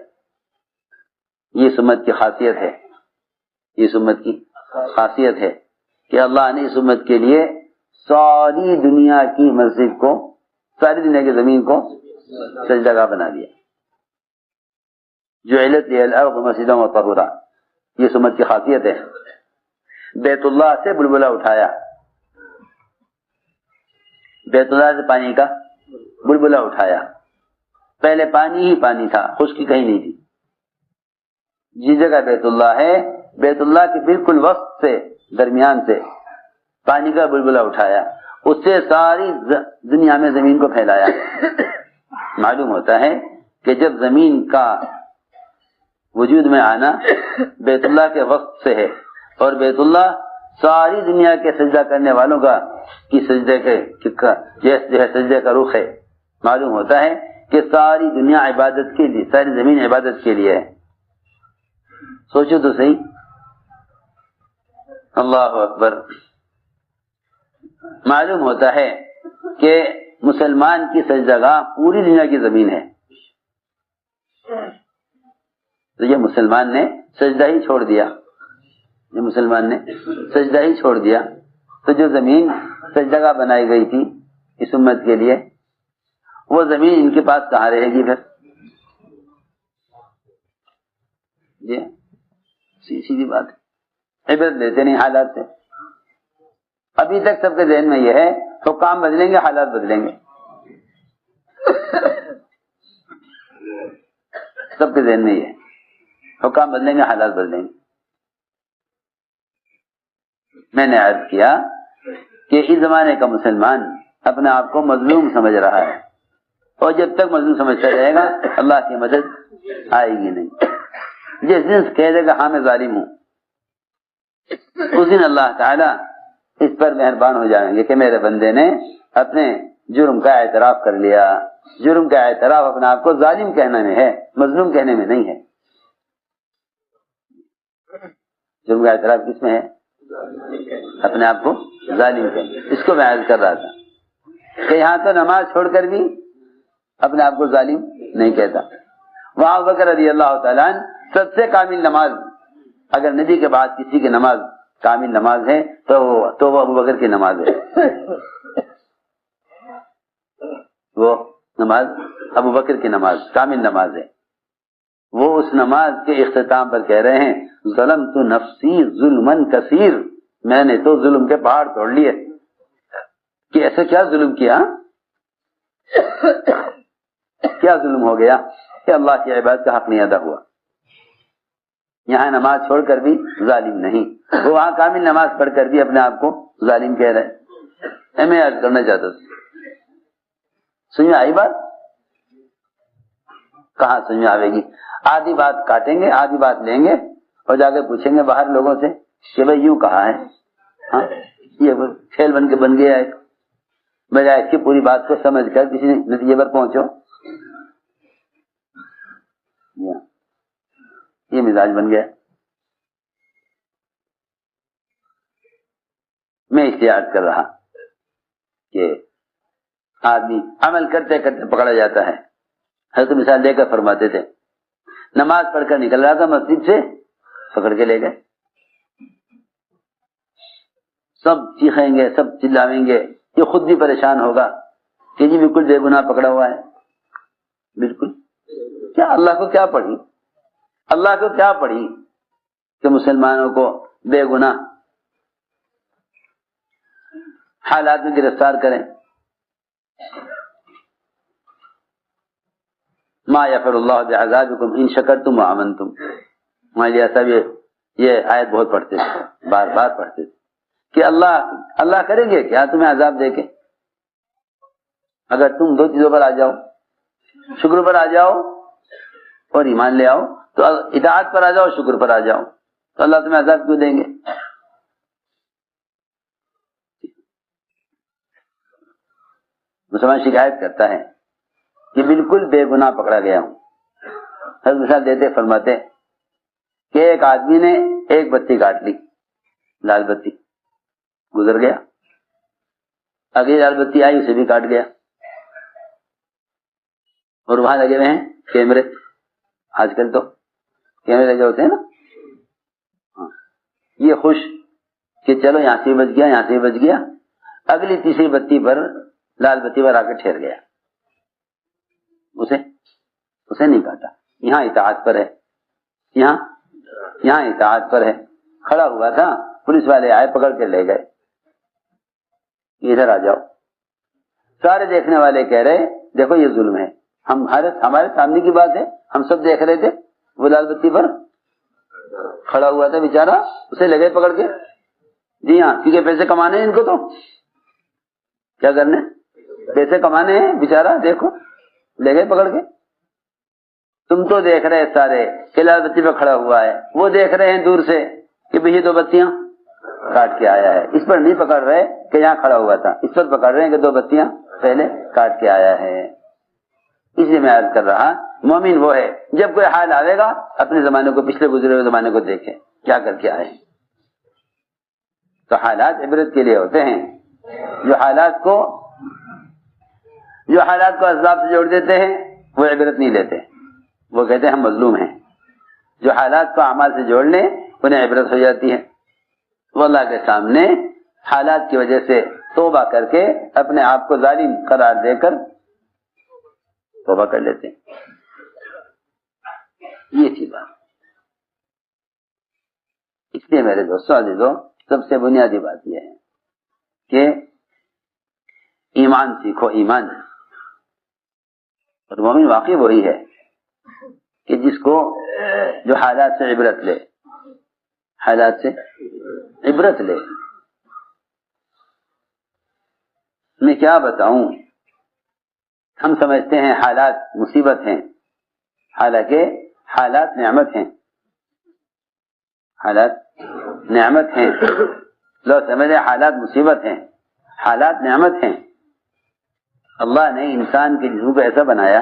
یہ اس امت کی خاصیت ہے, یہ اس امت کی خاصیت ہے کہ اللہ نے اس امت کے لیے ساری دنیا کی مسجد کو, ساری دنیا کی زمین کو سجدگاہ بنا دیا. جعلت لي الارض مسجدا وطهورا, یہ اس امت کی خاصیت ہے. بیت اللہ سے بلبلہ اٹھایا, بیت اللہ سے پانی کا بلبلہ اٹھایا. پہلے پانی ہی پانی تھا, خشکی کہیں نہیں تھی. جس جگہ بیت اللہ ہے, بیت اللہ کے بالکل وسط سے, درمیان سے پانی کا بلبلہ اٹھایا, اس سے ساری دنیا میں زمین کو پھیلایا. معلوم ہوتا ہے کہ جب زمین کا وجود میں آنا بیت اللہ کے وقت سے ہے, اور بیت اللہ ساری دنیا کے سجدہ کرنے والوں کا کی سجدے کے جو ہے سجدے کا رخ ہے. معلوم ہوتا ہے کہ ساری دنیا عبادت کے لیے, ساری زمین عبادت کے لیے ہے. سوچو تو صحیح. اللہ اکبر. معلوم ہوتا ہے کہ مسلمان کی سجدگاہ پوری دنیا کی زمین ہے. تو یہ مسلمان نے سجدہ ہی چھوڑ دیا, یہ مسلمان نے سجدہ ہی چھوڑ دیا, تو جو زمین سجدگاہ بنائی گئی تھی اس امت کے لیے, وہ زمین ان کے پاس کہاں رہے گی پھر؟ جی سیدھی بات ہے. عبرت لیتے نہیں حالات سے. ابھی تک سب کے ذہن میں یہ ہے حکام بدلیں گے حالات بدلیں گے، سب کے ذہن میں یہ ہے حکام بدلیں گے حالات بدلیں گے۔ میں نے عرض کیا کہ اس زمانے کا مسلمان اپنے آپ کو مظلوم سمجھ رہا ہے، اور جب تک مظلوم سمجھتا رہے گا اللہ کی مدد آئے گی نہیں۔ جس دن کہہ دے گا ہاں میں ظالم ہوں، اس دن اللہ تعالی اس پر مہربان ہو جائیں گے کہ میرے بندے نے اپنے جرم کا اعتراف کر لیا۔ جرم کا اعتراف اپنے آپ کو ظالم کہنے میں ہے، مظلوم کہنے میں نہیں ہے۔ جرم کا اعتراف کس میں ہے؟ اپنے آپ کو ظالم کہنے۔ اس کو میں عرض کر رہا تھا کہ یہاں تو نماز چھوڑ کر بھی اپنے آپ کو ظالم نہیں کہتا۔ وہاں ابو بکر رضی اللہ تعالیٰ عنہ سب سے کامل نماز، اگر نبی کے بعد کسی کی نماز کامل نماز ہے تو وہ ابو بکر کی نماز ہے۔ وہ نماز ابو بکر کی نماز کامل نماز ہے۔ وہ اس نماز کے اختتام پر کہہ رہے ہیں ظلمت نفسی ظلما کثیر، میں نے تو ظلم کے پہاڑ توڑ لیے۔ کہ ایسا کیا ظلم کیا؟ کیا ظلم ہو گیا کہ اللہ کی عبادت کا حق نہیں ادا ہوا؟ یہاں نماز چھوڑ کر بھی ظالم نہیں، وہ وہاں کامل نماز پڑھ کر بھی اپنے آپ کو ظالم کہہ رہے۔ میں عرض کرنا چاہتا تھا، سمجھ میں آئی بات؟ کہاں سمجھ میں آئے گی؟ آدھی بات کاٹیں گے، آدھی بات لیں گے اور جا کے پوچھیں گے باہر لوگوں سے کہ بھائی یوں کہا ہے، ہاں یہ کھیل بن گیا ہے، بجائے اس کی پوری بات کو سمجھ کر کسی نتیجے پر پہنچو۔ یہ مزاج بن گیا۔ میں اس سے یاد کر رہا کہ آدمی عمل کرتے کرتے پکڑا جاتا ہے۔ حضرت مثال دے کر فرماتے تھے نماز پڑھ کر نکل رہا تھا مسجد سے، پکڑ کے لے گئے، سب چیخیں گے، سب چلاویں گے، یہ خود بھی پریشان ہوگا کہ جی بالکل بے گناہ پکڑا ہوا ہے۔ بالکل کیا اللہ کو کیا پڑھی، اللہ کو کیا پڑھی کہ مسلمانوں کو بے گناہ حالات میں گرفتار کریں۔ ما یفعل اللہ بعذابکم ان شکرتم وآمنتم۔ مولوی صاحب یہ آیت بہت پڑھتے تھے، بار بار پڑھتے تھے کہ اللہ کریں گے کیا تمہیں عذاب دے کے، اگر تم دو چیزوں پر آ جاؤ، شکر پر آ جاؤ اور ایمان لے آؤ، تو اطاعت پر آ جاؤ، شکر پر آ جاؤ، تو اللہ تمہیں عذاب کیوں دیں گے؟ مسلمان شکایت کرتا ہے کہ بالکل بے گناہ پکڑا گیا ہوں۔ حضرت مثال دیتے فرماتے کہ ایک آدمی نے ایک بتی کاٹ لی، لال بتی، گزر گیا، اگلی لال بتی آئی اسے بھی کاٹ گیا، اور وہاں لگے ہوئے ہیں کیمرے، آج کل تو کیمرے لگے ہوتے ہیں نا، یہ خوش کہ چلو یہاں سے بچ گیا، یہاں سے بچ گیا، اگلی تیسری بتی پر لال بتی پر آ کے ٹھہر گیا، اسے نہیں کاٹا۔ یہاں اطاعت پر ہے، یہاں اطاعت پر ہے، کھڑا ہوا تھا، پولیس والے آئے پکڑ کے لے گئے، ادھر آ جاؤ۔ سارے دیکھنے والے کہہ رہے دیکھو یہ ظلم ہے، ہمارے سامنے کی بات ہے، ہم سب دیکھ رہے تھے، وہ لال بتی پر کھڑا ہوا تھا بیچارہ، اسے لے گئے پکڑ کے۔ جی ہاں، کیونکہ پیسے کمانے ہیں ان کو، تو کیا کرنے، پیسے کمانے ہیں، بیچارہ دیکھو لے گئے پکڑ کے۔ تم تو دیکھ رہے سارے کہ لال بتی پہ کھڑا ہوا ہے، وہ دیکھ رہے ہیں دور سے کہ بھئی یہ دو بتیاں کاٹ کے آیا ہے، اس پر نہیں پکڑ رہے کہ یہاں کھڑا ہوا تھا، اس پر پکڑ رہے ہیں کہ دو بتیاں پہلے کاٹ کے آیا ہے۔ اس لیے میں عرض کر رہا مومن وہ ہے جب کوئی حال آئے گا اپنے زمانے کو، پچھلے گزرے ہوئے زمانے کو دیکھے کیا کر کے آئے۔ تو حالات عبرت کے لیے ہوتے ہیں، جو حالات کو اسباب سے جوڑ دیتے ہیں وہ عبرت نہیں لیتے، وہ کہتے ہیں ہم مظلوم ہیں۔ جو حالات کو اعمال سے جوڑ لیں انہیں عبرت ہو جاتی ہے، وہ اللہ کے سامنے حالات کی وجہ سے توبہ کر کے اپنے آپ کو ظالم قرار دے کر توبہ کر لیتے ہیں۔ یہ تھی بات۔ اس لیے میرے دوستوں عزیزوں، سب سے بنیادی بات یہ ہے کہ ایمان سیکھو، ایمان. اور مومن واقعی وہی ہے کہ جس کو جو حالات سے عبرت لے، حالات سے عبرت لے. میں کیا بتاؤں، ہم سمجھتے ہیں حالات مصیبت ہیں، حالانکہ حالات نعمت ہیں. حالات نعمت ہیں. لوگ سمجھے حالات مصیبت ہیں، حالات نعمت ہیں. اللہ نے انسان کے جسم کو ایسا بنایا،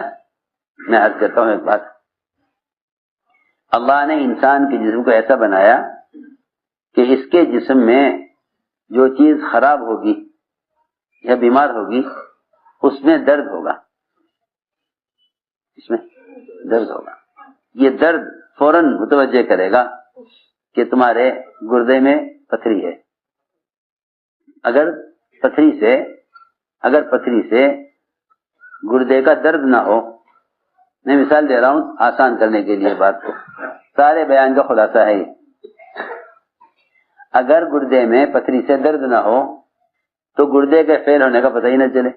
میں عرض کرتا ہوں ایک بات، اللہ نے انسان کے جسم کو ایسا بنایا کہ اس کے جسم میں جو چیز خراب ہوگی یا بیمار ہوگی اس میں درد ہوگا، اس میں درد ہوگا. یہ درد فوراً متوجہ کرے گا کہ تمہارے گردے میں پتھری ہے. اگر پتھری سے گردے کا درد نہ ہو، میں مثال دے رہا ہوں آسان کرنے کے لیے بات کو، سارے بیان کا خلاصہ ہے یہ. اگر گردے میں پتھری سے درد نہ ہو تو گردے کے فیل ہونے کا پتہ ہی نہ چلے.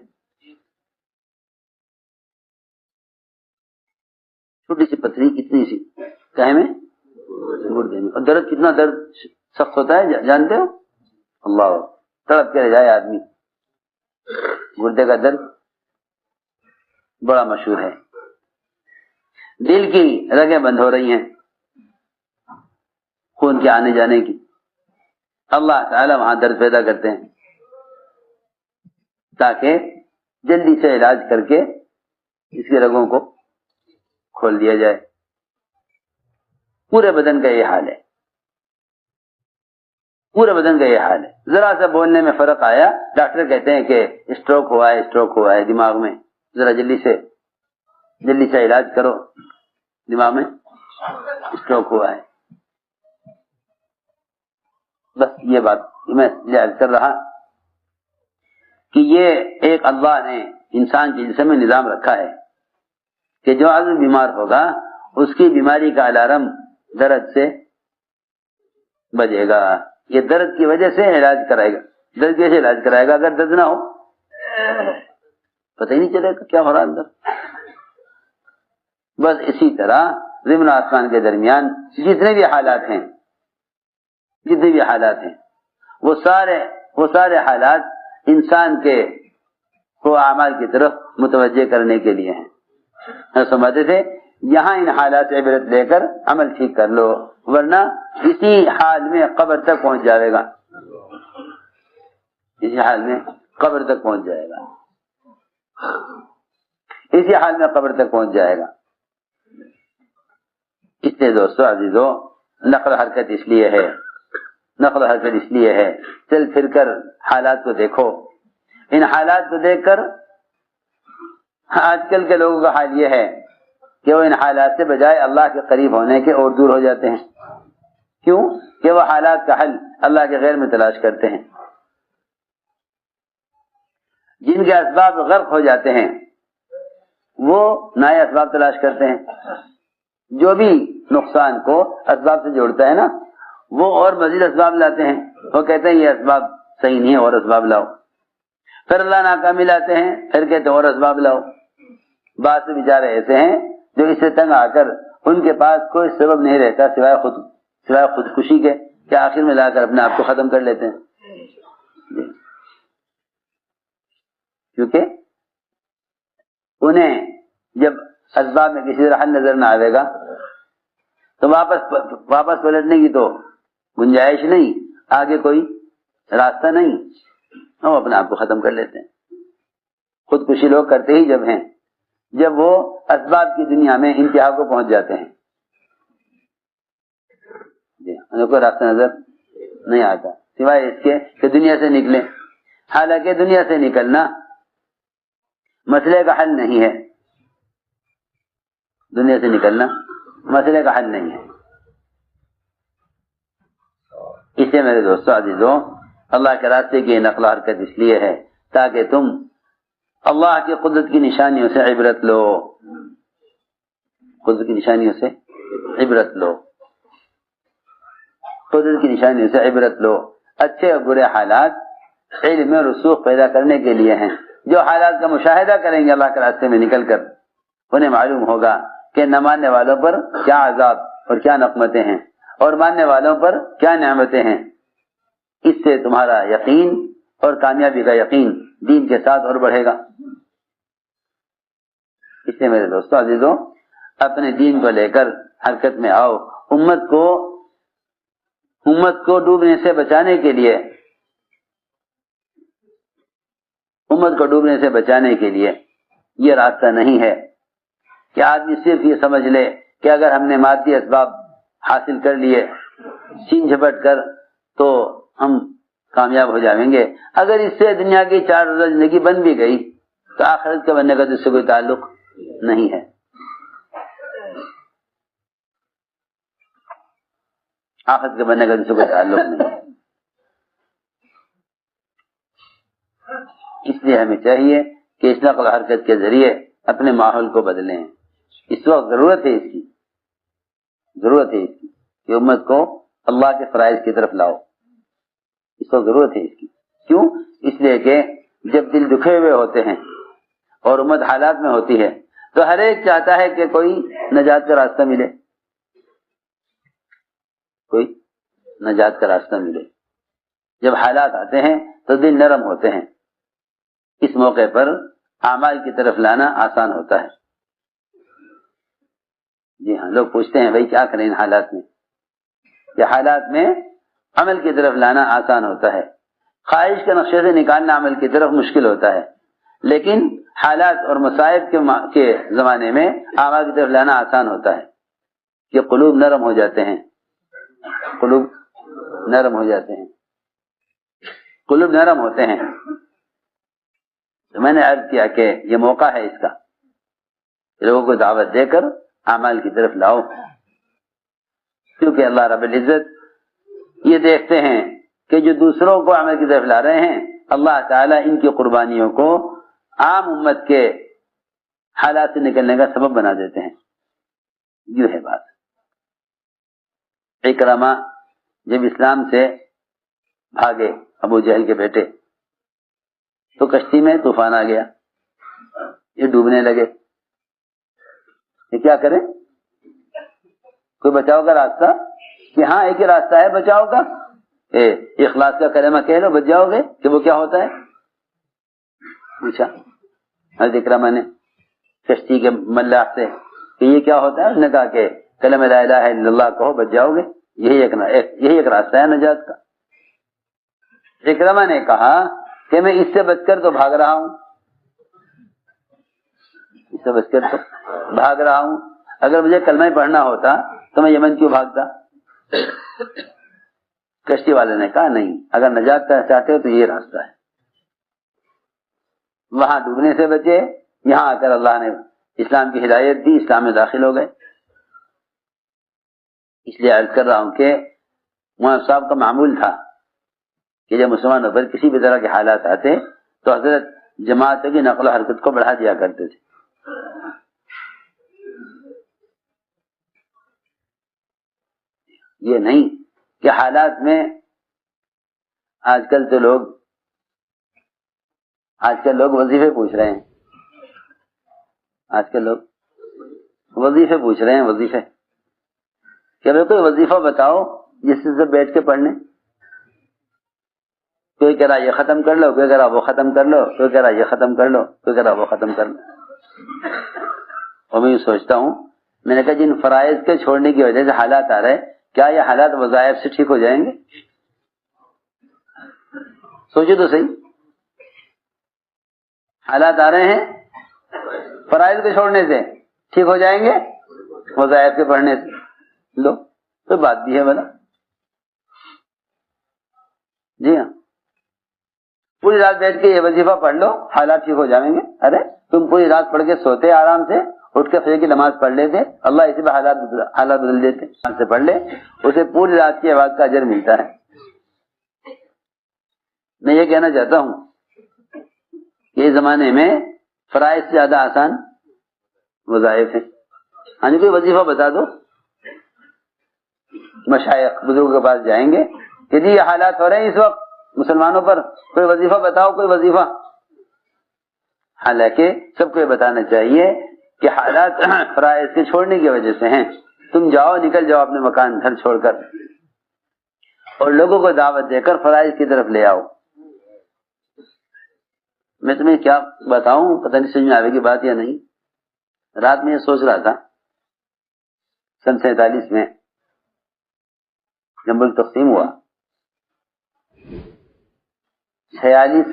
چھوٹی سی پتھری اتنی سی کہے میں گردے میں، اور درد کتنا درد سخت ہوتا ہے جانتے ہو؟ اللہ، تڑپ کے رہ جائے آدمی. گردے کا درد بڑا مشہور ہے. دل کی رگیں بند ہو رہی ہیں خون کے آنے جانے کی، اللہ تعالی وہاں درد پیدا کرتے ہیں تاکہ جلدی سے علاج کر کے اس کی رگوں کو کھول دیا جائے. پورے بدن کا یہ حال ہے، پورے بدن کا یہ حال ہے. ذرا سا بولنے میں فرق آیا، ڈاکٹر کہتے ہیں کہ اسٹروک ہوا ہے دماغ میں، ذرا جلدی سے علاج کرو، دماغ میں اسٹروک ہوا ہے. بس یہ بات میں یاد کر رہا کہ یہ ایک اللہ نے انسان کے جسم میں نظام رکھا ہے کہ جو آدمی بیمار ہوگا اس کی بیماری کا الارم درد سے بجے گا. یہ درد کی وجہ سے علاج کرائے گا. درد کیسے علاج کرائے گا؟ اگر درد نہ ہو پتہ ہی نہیں چلے گا کیا ہو رہا اندر. بس اسی طرح زمین آسمان کے درمیان جتنے بھی حالات ہیں وہ سارے حالات انسان کے کو اعمال کی طرف متوجہ کرنے کے لیے ہیں. سمجھتے تھے یہاں ان حالات سے عبرت لے کر عمل ٹھیک کر لو، ورنہ اسی حال میں قبر تک پہنچ جائے گا. اسی حال میں قبر تک پہنچ جائے گا. اسی حال میں قبر تک پہنچ جائے گا. اس لیے دوستو عزیزو، نقل حرکت اس لیے ہے چل پھر کر حالات کو دیکھو. ان حالات کو دیکھ کر آج کل کے لوگوں کا حال یہ ہے کہ وہ ان حالات سے بجائے اللہ کے قریب ہونے کے اور دور ہو جاتے ہیں. کیوں؟ کہ وہ حالات کا حل اللہ کے غیر میں تلاش کرتے ہیں. جن کے اسباب غرق ہو جاتے ہیں وہ نئے اسباب تلاش کرتے ہیں. جو بھی نقصان کو اسباب سے جوڑتا ہے نا، وہ اور مزید اسباب لاتے ہیں. وہ کہتے ہیں یہ اسباب صحیح نہیں ہے، اور اسباب لاؤ. پھر اللہ ناکامی لاتے ہیں، پھر کہتے ہیں اور اسباب لاؤ. بعض سے بیچارے ایسے ہیں جو اس سے تنگ آ کر ان کے پاس کوئی سبب نہیں رہتا سوائے خودکشی کے، کہ آخر میں لا کر اپنے آپ کو ختم کر لیتے ہیں. کیونکہ انہیں جب اسباب میں کسی طرح حل نظر نہ آئے گا تو واپس پلٹنے کی تو گنجائش نہیں، آگے کوئی راستہ نہیں، وہ اپنے آپ کو ختم کر لیتے ہیں. خودکشی لوگ کرتے ہی جب ہیں جب وہ اسباب کی دنیا میں انتہا کو پہنچ جاتے ہیں. انہیں کوئی راستہ نظر نہیں آتا سوائے اس کے کہ دنیا سے نکلیں. حالانکہ دنیا سے نکلنا مسئلے کا حل نہیں ہے. دنیا سے نکلنا مسئلے کا حل نہیں ہے. اس لیے میرے دوستو عزیزوں، اللہ کے راستے کی نقل و حرکت اس لیے ہے تاکہ تم اللہ کی قدرت کی نشانیوں سے عبرت لو. قدرت کی نشانیوں سے عبرت لو. قدرت کی نشانیوں سے عبرت لو. اچھے اور برے حالات علم میں رسوخ پیدا کرنے کے لیے ہیں. جو حالات کا مشاہدہ کریں گے اللہ کے راستے میں نکل کر، انہیں معلوم ہوگا کہ نہ ماننے والوں پر کیا عذاب اور کیا نقمتیں ہیں اور ماننے والوں پر کیا نعمتیں ہیں. اس سے تمہارا یقین اور کامیابی کا یقین دین کے ساتھ اور بڑھے گا. اس سے میرے دوستوں عزیزوں، اپنے دین کو لے کر حرکت میں آؤ. امت کو ڈوبنے سے بچانے کے لیے، امت کو ڈوبنے سے بچانے کے لیے یہ راستہ نہیں ہے کہ آدمی صرف یہ سمجھ لے کہ اگر ہم نے مادی اسباب حاصل کر لیے چھین جھپٹ کر تو ہم کامیاب ہو جائیں گے. اگر اس سے دنیا کی 4 روزہ زندگی بن بھی گئی تو آخرت کے بننے کا تو اس سے کوئی تعلق نہیں ہے. آخرت کے بننے کا اس سے کوئی تعلق نہیں ہے. اس لیے ہمیں چاہیے کہ اس نقل و حرکت کے ذریعے اپنے ماحول کو بدلیں. اس وقت ضرورت ہے اس کی کہ امت کو اللہ کے فرائض کی طرف لاؤ. اس وقت ضرورت ہے اس کی. کیوں؟ اس لیے کہ جب دل دکھے ہوئے ہوتے ہیں اور امت حالات میں ہوتی ہے تو ہر ایک چاہتا ہے کہ کوئی نجات کا راستہ ملے، کوئی نجات کا راستہ ملے. جب حالات آتے ہیں تو دل نرم ہوتے ہیں. اس موقع پر اعمال کی طرف لانا آسان ہوتا ہے. جی ہاں، لوگ پوچھتے ہیں بھائی کیا کریں ان حالات میں؟ یہ حالات میں عمل کی طرف لانا آسان ہوتا ہے. خواہش کے نقشے سے نکالنا عمل کی طرف مشکل ہوتا ہے، لیکن حالات اور مصائب کے زمانے میں اعمال کی طرف لانا آسان ہوتا ہے کہ قلوب نرم ہو جاتے ہیں. قلوب نرم ہو جاتے ہیں، قلوب نرم ہوتے ہیں. تو میں نے عرض کیا کہ یہ موقع ہے اس کا، لوگوں کو دعوت دے کر اعمال کی طرف لاؤ. کیونکہ اللہ رب العزت یہ دیکھتے ہیں کہ جو دوسروں کو عمل کی طرف لا رہے ہیں، اللہ تعالیٰ ان کی قربانیوں کو عام امت کے حالات سے نکلنے کا سبب بنا دیتے ہیں. یہ ہے بات. اکرمہ جب اسلام سے بھاگے، ابو جہل کے بیٹے، تو کشتی میں طوفان آ گیا، یہ ڈوبنے لگے. یہ کیا کریں؟ کوئی بچاؤ کا راستہ؟ کہ ہاں ایک ہی راستہ ہے بچاؤ کا، اخلاص کا کلمہ کہہ لو بچ جاؤ گے. کہ وہ کیا ہوتا ہے؟ پوچھا حضرت اکرمہ نے کشتی کے ملاح سے کہ یہ کیا ہوتا ہے؟ اس نے کہا کہ کلمہ لا الہ الا اللہ کہو بچ جاؤ گے. یہی ایک راستہ ہے نجات کا. اکرمہ نے کہا کہ میں اس سے بچ کر تو بھاگ رہا ہوں، اس سے بچ کر تو بھاگ رہا ہوں. اگر مجھے کلمہ پڑھنا ہوتا تو میں یمن کیوں بھاگتا؟ کشتی والے نے کہا نہیں، اگر نجات چاہتے ہو تو یہ راستہ ہے. وہاں ڈوبنے سے بچے، یہاں آ کر اللہ نے اسلام کی ہدایت دی، اسلام میں داخل ہو گئے. اس لیے عرض کر رہا ہوں کہ مولانا صاحب کا معمول تھا کہ جب مسلمانوں پر کسی بھی طرح کے حالات آتے تو حضرت جماعتوں کی نقل و حرکت کو بڑھا دیا کرتے تھے. یہ نہیں کہ حالات میں آج کل لوگ وظیفے پوچھ رہے ہیں. آج کل لوگ وظیفے پوچھ رہے ہیں، وظیفے کہ بھائی کوئی وظیفہ بتاؤ جس سے بیٹھ کے پڑھنے. کوئی کہہ رہا یہ ختم کر لو، کوئی کہہ رہا وہ ختم کر لو، کوئی کہہ رہا یہ ختم کر لو، کوئی کہہ رہا وہ ختم کر لو. اور میں یہ سوچتا ہوں، میں نے کہا جن فرائض کے چھوڑنے کی وجہ سے حالات آ رہے، کیا یہ حالات وظائف سے ٹھیک ہو جائیں گے؟ سوچو تو صحیح. حالات آ رہے ہیں فرائض کے چھوڑنے سے ٹھیک ہو جائیں گے وظائف کے پڑھنے سے؟ لو تو بات بھی ہے بنا. جی ہاں، پوری رات بیٹھ کے یہ وظیفہ پڑھ لو حالات ٹھیک ہو جائیں گے. ارے تم پوری رات پڑھ کے سوتے آرام سے، اٹھ کے فجر کی نماز پڑھ لیتے، اللہ اسی پہ حالات بدل دیتے. سے پڑھ لے، اسے پوری رات کی عبادت کا اجر ملتا ہے. میں یہ کہنا چاہتا ہوں کہ اس زمانے میں فرائض سے زیادہ آسان وظائف ہیں. ہاں جی، کوئی وظیفہ بتا دو، مشائخ بزرگوں کے پاس جائیں گے کہ جی یہ حالات ہو رہے ہیں اس وقت، مسلمانوں پر کوئی وظیفہ بتاؤ، کوئی وظیفہ. حالانکہ سب کو یہ بتانا چاہیے کہ حالات فرائض کے چھوڑنے کی وجہ سے ہیں. تم جاؤ، نکل جاؤ اپنے مکان گھر چھوڑ کر اور لوگوں کو دعوت دے کر فرائض کی طرف لے آؤ. میں تمہیں کیا بتاؤں، پتہ نہیں سمجھ میں آئے گی بات یا نہیں. رات میں یہ سوچ رہا تھا، سن 47 میں جب ملک تقسیم ہوا، 46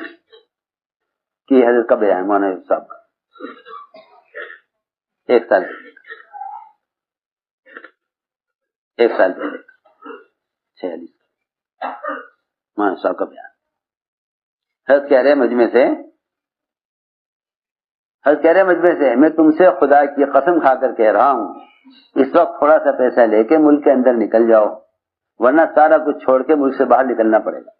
کی حضرت کا بیان مولانا صاحب کا، ایک سال پہلے 46 مولانا صاحب کا بیان. حضرت کہہ رہے مجمع سے میں تم سے خدا کی قسم کھا کر کہہ رہا ہوں، اس وقت تھوڑا سا پیسہ لے کے ملک کے اندر نکل جاؤ، ورنہ سارا کچھ چھوڑ کے ملک سے باہر نکلنا پڑے گا.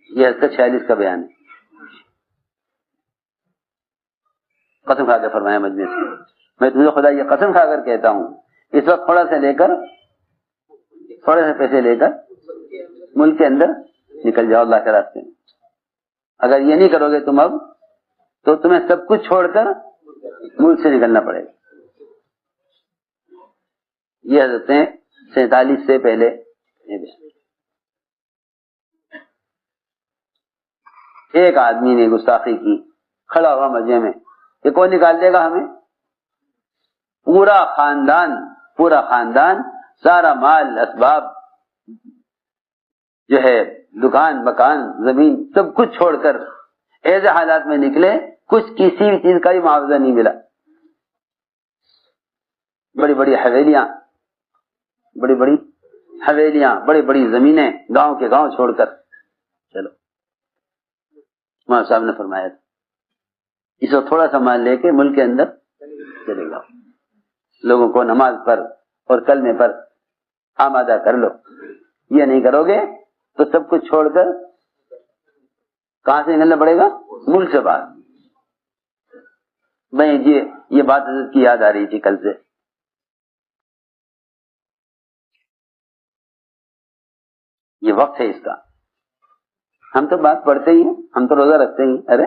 یہ حضرت 46 کا بیان ہے. قسم کھا کے فرمایا مجمع سے، میں تم سے خدا کی قسم کھا کر کہتا ہوں، اس وقت تھوڑے سے پیسے لے کر ملک کے اندر نکل جاؤ اللہ کے راستے میں. اگر یہ نہیں کرو گے تم اب، تو تمہیں سب کچھ چھوڑ کر ملک سے نکلنا پڑے گا. یہ حضرتیں 47 سے پہلے. ایک آدمی نے گستاخی کی، کھڑا ہوا مجمع میں کہ کون نکال دے گا ہمیں. پورا خاندان سارا مال اسباب جو ہے، دکان مکان زمین سب کچھ چھوڑ کر ایسے حالات میں نکلے، کچھ کسی بھی چیز کا بھی معاوضہ نہیں ملا. بڑی بڑی حویلیاں، بڑی بڑی زمینیں، گاؤں کے گاؤں چھوڑ کر چلو. مولانا صاحب نے فرمایا تھا اس وقت تھوڑا سا مال لے کے ملک کے اندر چلے گا، لوگوں کو نماز پر اور کلمے پر آمادہ کر لو. یہ نہیں کرو گے تو سب کچھ چھوڑ کر کہاں سے نکلنا پڑے گا؟ ملک سے باہر. میں یہ بات حضرت کی یاد آ رہی تھی کل سے. یہ وقت ہے اس کا. ہم تو بات پڑھتے ہی ہیں، ہم تو روزہ رکھتے ہی. ارے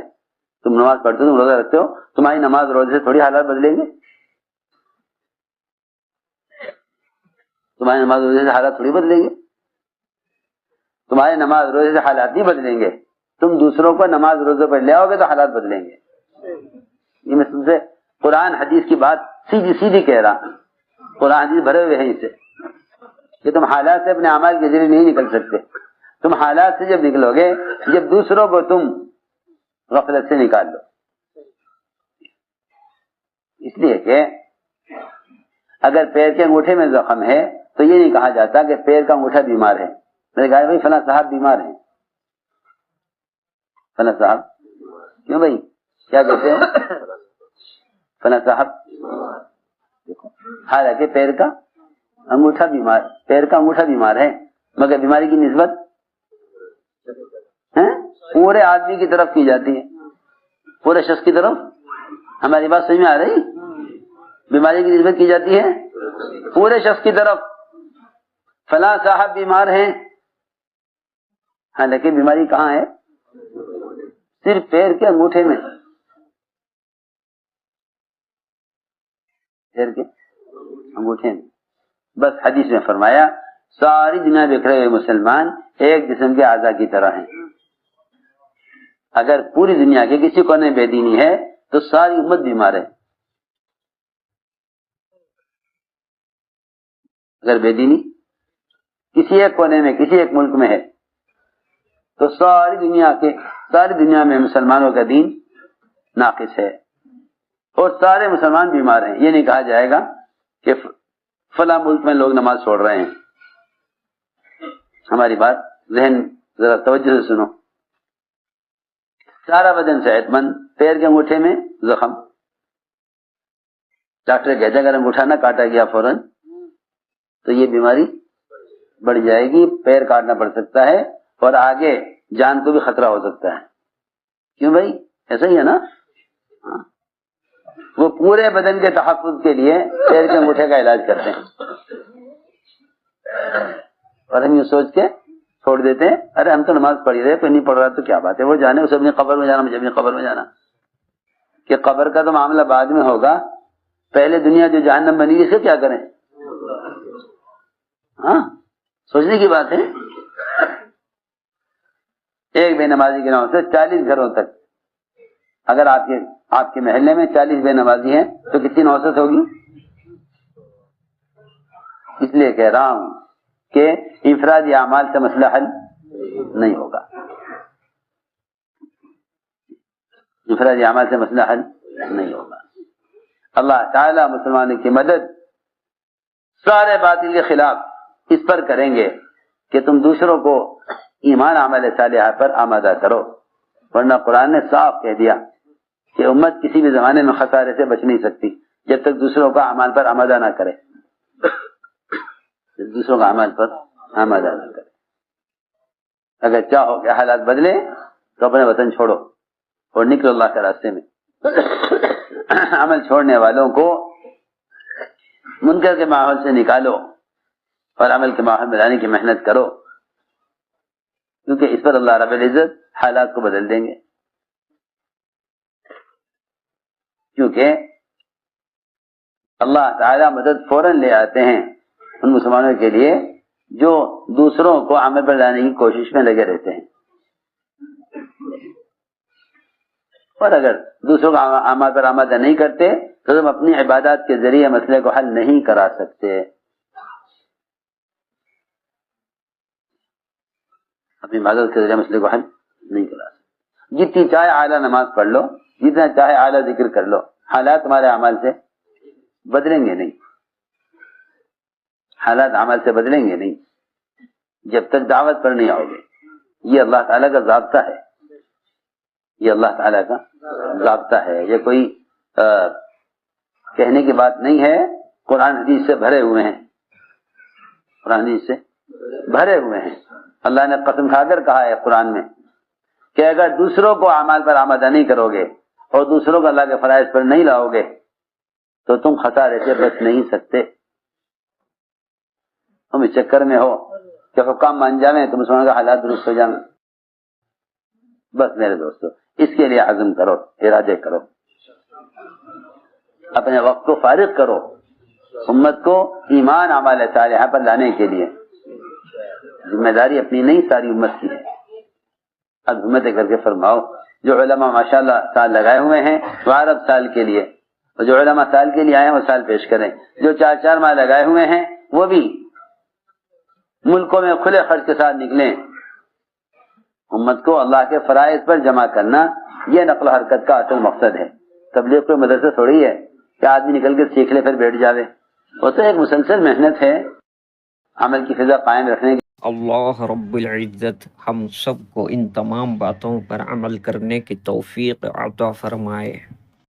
تم نماز پڑھتے ہو، تم روزہ رکھتے ہو، تمہاری نماز روزے سے تھوڑی حالات بدلیں گے. تمہاری نماز روزے سے حالات تھوڑی بدلیں گے. تمہاری نماز روزے سے حالات نہیں بدلیں گے. تم دوسروں کو نماز روزے پر لے آؤ گے تو حالات بدلیں گے. یہ میں تم سے قرآن حدیث کی بات سیدھی کہہ رہا. قرآن حدیث بھرے ہوئے ہیں اسے کہ تم حالات سے اپنے اعمال کے ذریعے نہیں نکل سکتے. تم حالات سے جب نکلو گے، جب دوسروں کو تم غفلت سے نکال لو. اس لیے کہ اگر پیر کے انگوٹھے میں زخم ہے تو یہ نہیں کہا جاتا کہ پیر کا انگوٹھا بیمار ہے. میں نے کہا بھائی فلاں صاحب بیمار ہیں. فلاں صاحب کیوں بھائی، کیا کہتے ہیں؟ فلاں صاحب. دیکھو حالانکہ پیر کا انگوٹھا بیمار ہے، مگر بیماری کی نسبت پورے آدمی کی طرف کی جاتی ہے، پورے شخص کی طرف. ہماری بات سمجھ میں آ رہی؟ بیماری کی نسبت کی جاتی ہے پورے شخص کی طرف. فلاں صاحب بیمار ہیں، حالانکہ بیماری کہاں ہے؟ صرف پیر کے انگوٹھے میں. پیر کے انگوٹھے میں. بس حدیث میں فرمایا ساری دنیا بکھرے ہوئے مسلمان ایک جسم کے اعضاء کی طرح ہیں. اگر پوری دنیا کے کسی کونے میں بے دینی ہے تو ساری امت بیمار ہے. اگر بے دینی کسی ایک کونے میں، کسی ایک ملک میں ہے، تو ساری دنیا میں مسلمانوں کا دین ناقص ہے اور سارے مسلمان بیمار ہیں. یہ نہیں کہا جائے گا کہ فلاں ملک میں لوگ نماز چھوڑ رہے ہیں. ہماری بات ذہن ذرا توجہ سے سنو. سارا بدن صحت مند، پیر کے انگوٹھے میں زخم. ڈاکٹر کہتے ہیں اگر انگوٹھا نہ کاٹا گیا فوراً تو یہ بیماری بڑھ جائے گی، پیر کاٹنا پڑ سکتا ہے اور آگے جان کو بھی خطرہ ہو سکتا ہے. کیوں بھائی؟ ایسا ہی ہے نا. وہ پورے بدن کے تحفظ کے لیے پیر کے انگوٹھے کا علاج کرتے ہیں اور ہم یہ سوچ کے چھوڑ دیتے ہیں، ارے ہم تو نماز پڑھ رہے، کوئی نہیں پڑھ رہا تو کیا بات ہے، وہ جانے اسے اپنی قبر میں جانا، مجھے اپنی قبر میں جانا. کہ قبر کا تو معاملہ بعد میں ہوگا، پہلے دنیا جو جہنم بنی اس سے کیا کریں؟ ہاں سوچنے کی بات ہے. ایک بے نمازی کے نام سے 40 گھروں تک، اگر آپ کے محلے میں 40 بے نمازی ہیں تو کتنی نوسط ہوگی؟ اس لیے کہہ رہا ہوں کہ انفرادی اعمال سے مسئلہ حل نہیں ہوگا، انفرادی اعمال سے مسئلہ حل نہیں ہوگا. اللہ تعالی مسلمانوں کی مدد سارے باطل کے خلاف اس پر کریں گے کہ تم دوسروں کو ایمان عمل صالحہ پر آمادہ کرو، ورنہ قرآن نے صاف کہہ دیا کہ امت کسی بھی زمانے میں خسارے سے بچ نہیں سکتی جب تک دوسروں کا اعمال پر آمادہ نہ کرے، دوسروں کا اعمال پر آمادہ نہ کرے. اگر چاہو کہ حالات بدلے تو اپنے وطن چھوڑو اور نکلو اللہ کے راستے میں. عمل چھوڑنے والوں کو منکر کے ماحول سے نکالو اور عمل کے ماحول میں لانے کی محنت کرو، کیونکہ اس پر اللہ رب العزت حالات کو بدل دیں گے. کیونکہ اللہ تعالی مدد فوراً لے آتے ہیں ان مسلمانوں کے لیے جو دوسروں کو عمل پر لانے کی کوشش میں لگے رہتے ہیں. اور اگر دوسروں کو عمل پر آمادہ نہیں کرتے تو تم اپنی عبادات کے ذریعے مسئلے کو حل نہیں کرا سکتے، اپنی عبادت کے ذریعے مسئلے کو حل نہیں کرا سکتے. جتنی چاہے اعلیٰ نماز پڑھ لو، جتنا چاہے اعلیٰ ذکر کر لو، حالات تمہارے اعمال سے بدلیں گے نہیں، حالات عمل سے بدلیں گے نہیں جب تک دعوت پر نہیں آؤ گے. یہ اللہ تعالیٰ کا ضابطہ ہے، یہ اللہ تعالیٰ کا ضابطہ ہے، یہ کوئی کہنے کی بات نہیں ہے. قرآن حدیث سے بھرے ہوئے ہیں، قرآن حدیث سے بھرے ہوئے ہیں. اللہ نے قسم کھا کر کہا ہے قرآن میں کہ اگر دوسروں کو اعمال پر آمادہ نہیں کرو گے اور دوسروں کو اللہ کے فرائض پر نہیں لاؤ گے تو تم خسارے سے بچ نہیں سکتے. تم اس چکر میں ہو کہ حکام مان جائیں تو مسلمانوں کا حالات درست ہو جائیں. بس میرے دوستو اس کے لیے عزم کرو، ارادے کرو، اپنے وقت کو فارغ کرو امت کو ایمان اعمال صالحہ پر لانے کے لیے. ذمہ داری اپنی نہیں ساری امت کی ہے. اب ہمت کر کے فرماؤ، جو علماء ماشاءاللہ سال لگائے ہوئے ہیں وہ عرب سال کے لیے، اور جو علماء سال کے لیے آئے ہیں وہ سال پیش کریں. جو 4 ماہ لگائے ہوئے ہیں وہ بھی ملکوں میں کھلے خرچ کے ساتھ نکلیں. امت کو اللہ کے فرائض پر جمع کرنا یہ نقل و حرکت کا اصل مقصد ہے. تبلیغ کوئی مدرسہ تھوڑی ہے کہ آدمی نکل کے سیکھ لے پھر بیٹھ جاوے. وہ تو ایک مسلسل محنت ہے عمل کی فضا قائم رکھنے کی. اللہ رب العزت ہم سب کو ان تمام باتوں پر عمل کرنے کی توفیق عطا فرمائے.